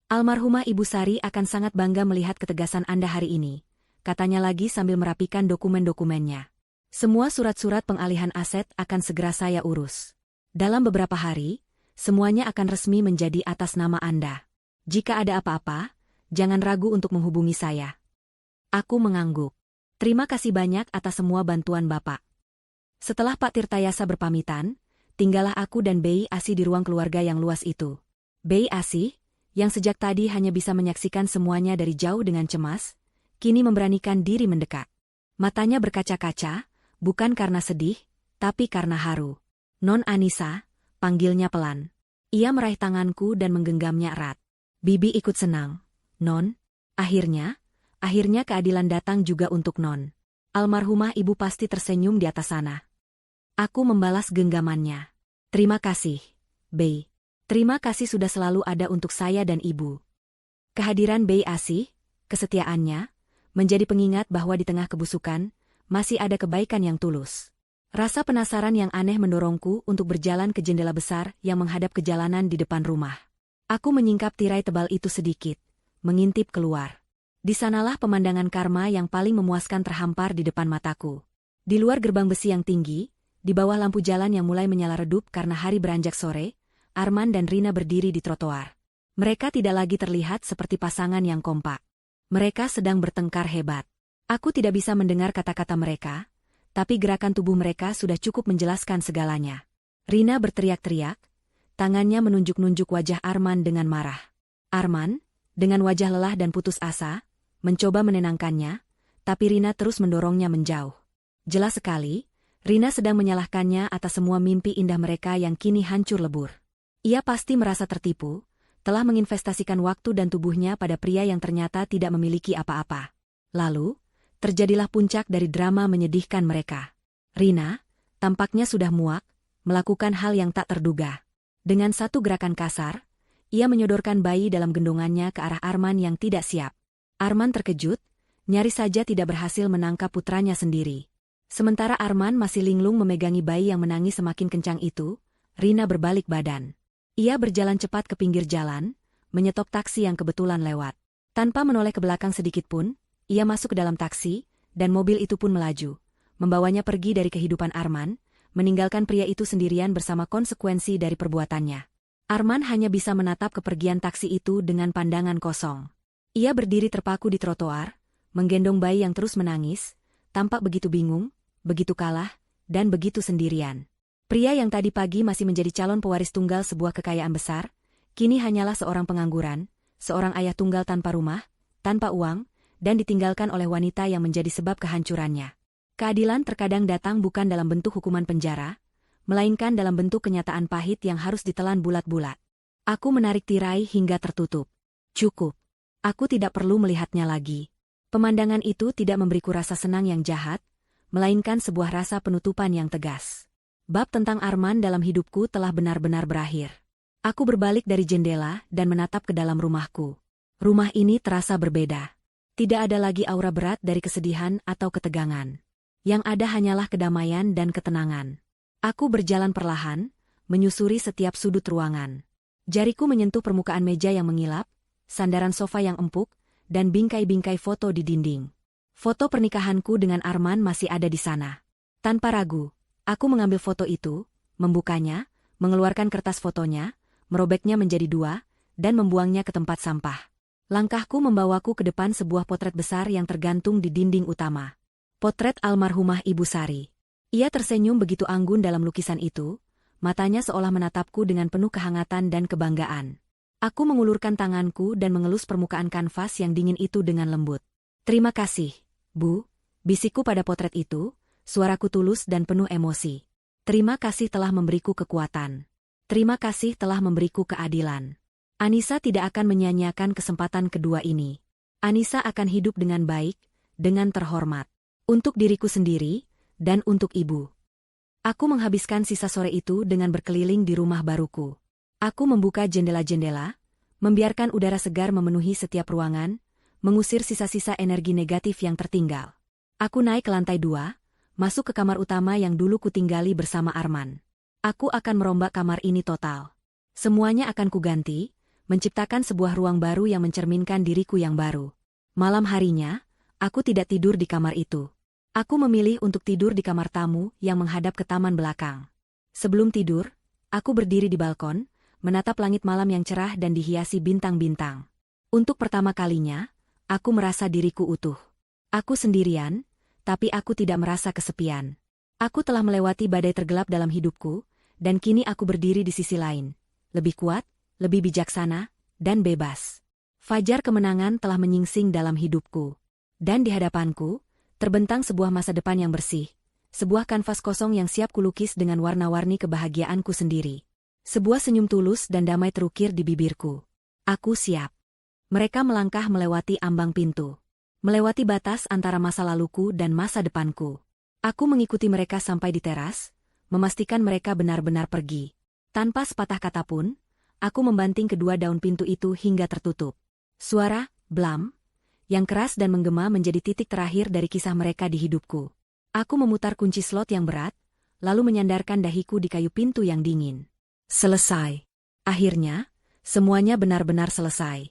Speaker 1: Almarhumah Ibu Sari akan sangat bangga melihat ketegasan Anda hari ini," katanya lagi sambil merapikan dokumen-dokumennya. "Semua surat-surat pengalihan aset akan segera saya urus. Dalam beberapa hari, semuanya akan resmi menjadi atas nama Anda. Jika ada apa-apa, jangan ragu untuk menghubungi saya." Aku mengangguk. "Terima kasih banyak atas semua bantuan Bapak." Setelah Pak Tirtayasa berpamitan, tinggallah aku dan Bei Asih di ruang keluarga yang luas itu. Bei Asih, yang sejak tadi hanya bisa menyaksikan semuanya dari jauh dengan cemas, kini memberanikan diri mendekat. Matanya berkaca-kaca, bukan karena sedih, tapi karena haru. "Non Anissa," panggilnya pelan. Ia meraih tanganku dan menggenggamnya erat. "Bibi ikut senang, Non. Akhirnya keadilan datang juga untuk Non. Almarhumah ibu pasti tersenyum di atas sana." Aku membalas genggamannya. "Terima kasih, Bei. Terima kasih sudah selalu ada untuk saya dan ibu." Kehadiran Bei Asih, kesetiaannya, menjadi pengingat bahwa di tengah kebusukan, masih ada kebaikan yang tulus. Rasa penasaran yang aneh mendorongku untuk berjalan ke jendela besar yang menghadap ke jalanan di depan rumah. Aku menyingkap tirai tebal itu sedikit, mengintip keluar. Di sanalah pemandangan karma yang paling memuaskan terhampar di depan mataku. Di luar gerbang besi yang tinggi, di bawah lampu jalan yang mulai menyala redup karena hari beranjak sore, Arman dan Rina berdiri di trotoar. Mereka tidak lagi terlihat seperti pasangan yang kompak. Mereka sedang bertengkar hebat. Aku tidak bisa mendengar kata-kata mereka, tapi gerakan tubuh mereka sudah cukup menjelaskan segalanya. Rina berteriak-teriak, tangannya menunjuk-nunjuk wajah Arman dengan marah. Arman, dengan wajah lelah dan putus asa, mencoba menenangkannya, tapi Rina terus mendorongnya menjauh. Jelas sekali, Rina sedang menyalahkannya atas semua mimpi indah mereka yang kini hancur lebur. Ia pasti merasa tertipu, telah menginvestasikan waktu dan tubuhnya pada pria yang ternyata tidak memiliki apa-apa. Lalu, terjadilah puncak dari drama menyedihkan mereka. Rina, tampaknya sudah muak, melakukan hal yang tak terduga. Dengan satu gerakan kasar, ia menyodorkan bayi dalam gendongannya ke arah Arman yang tidak siap. Arman terkejut, nyaris saja tidak berhasil menangkap putranya sendiri. Sementara Arman masih linglung memegangi bayi yang menangis semakin kencang itu, Rina berbalik badan. Ia berjalan cepat ke pinggir jalan, menyetop taksi yang kebetulan lewat. Tanpa menoleh ke belakang sedikit pun, ia masuk ke dalam taksi, dan mobil itu pun melaju, membawanya pergi dari kehidupan Arman, meninggalkan pria itu sendirian bersama konsekuensi dari perbuatannya. Arman hanya bisa menatap kepergian taksi itu dengan pandangan kosong. Ia berdiri terpaku di trotoar, menggendong bayi yang terus menangis, tampak begitu bingung, begitu kalah, dan begitu sendirian. Pria yang tadi pagi masih menjadi calon pewaris tunggal sebuah kekayaan besar, kini hanyalah seorang pengangguran, seorang ayah tunggal tanpa rumah, tanpa uang, dan ditinggalkan oleh wanita yang menjadi sebab kehancurannya. Keadilan terkadang datang bukan dalam bentuk hukuman penjara, melainkan dalam bentuk kenyataan pahit yang harus ditelan bulat-bulat. Aku menarik tirai hingga tertutup. Cukup. Aku tidak perlu melihatnya lagi. Pemandangan itu tidak memberiku rasa senang yang jahat, melainkan sebuah rasa penutupan yang tegas. Bab tentang Arman dalam hidupku telah benar-benar berakhir. Aku berbalik dari jendela dan menatap ke dalam rumahku. Rumah ini terasa berbeda. Tidak ada lagi aura berat dari kesedihan atau ketegangan. Yang ada hanyalah kedamaian dan ketenangan. Aku berjalan perlahan, menyusuri setiap sudut ruangan. Jariku menyentuh permukaan meja yang mengilap, sandaran sofa yang empuk, dan bingkai-bingkai foto di dinding. Foto pernikahanku dengan Arman masih ada di sana. Tanpa ragu, aku mengambil foto itu, membukanya, mengeluarkan kertas fotonya, merobeknya menjadi dua, dan membuangnya ke tempat sampah. Langkahku membawaku ke depan sebuah potret besar yang tergantung di dinding utama. Potret almarhumah Ibu Sari. Ia tersenyum begitu anggun dalam lukisan itu, matanya seolah menatapku dengan penuh kehangatan dan kebanggaan. Aku mengulurkan tanganku dan mengelus permukaan kanvas yang dingin itu dengan lembut. "Terima kasih, Bu," bisikku pada potret itu, suaraku tulus dan penuh emosi. "Terima kasih telah memberiku kekuatan. Terima kasih telah memberiku keadilan. Anissa tidak akan menyia-nyiakan kesempatan kedua ini. Anissa akan hidup dengan baik, dengan terhormat. Untuk diriku sendiri, dan untuk Ibu." Aku menghabiskan sisa sore itu dengan berkeliling di rumah baruku. Aku membuka jendela-jendela, membiarkan udara segar memenuhi setiap ruangan, mengusir sisa-sisa energi negatif yang tertinggal. Aku naik ke lantai 2, masuk ke kamar utama yang dulu kutinggali bersama Arman. Aku akan merombak kamar ini total. Semuanya akan kuganti, menciptakan sebuah ruang baru yang mencerminkan diriku yang baru. Malam harinya, aku tidak tidur di kamar itu. Aku memilih untuk tidur di kamar tamu yang menghadap ke taman belakang. Sebelum tidur, aku berdiri di balkon, menatap langit malam yang cerah dan dihiasi bintang-bintang. Untuk pertama kalinya, aku merasa diriku utuh. Aku sendirian, tapi aku tidak merasa kesepian. Aku telah melewati badai tergelap dalam hidupku, dan kini aku berdiri di sisi lain, lebih kuat, lebih bijaksana, dan bebas. Fajar kemenangan telah menyingsing dalam hidupku. Dan di hadapanku, terbentang sebuah masa depan yang bersih, sebuah kanvas kosong yang siap kulukis dengan warna-warni kebahagiaanku sendiri. Sebuah senyum tulus dan damai terukir di bibirku. Aku siap. Mereka melangkah melewati ambang pintu. Melewati batas antara masa laluku dan masa depanku. Aku mengikuti mereka sampai di teras, memastikan mereka benar-benar pergi. Tanpa sepatah kata pun, aku membanting kedua daun pintu itu hingga tertutup. Suara, blam, yang keras dan menggema menjadi titik terakhir dari kisah mereka di hidupku. Aku memutar kunci slot yang berat, lalu menyandarkan dahiku di kayu pintu yang dingin. Selesai. Akhirnya, semuanya benar-benar selesai.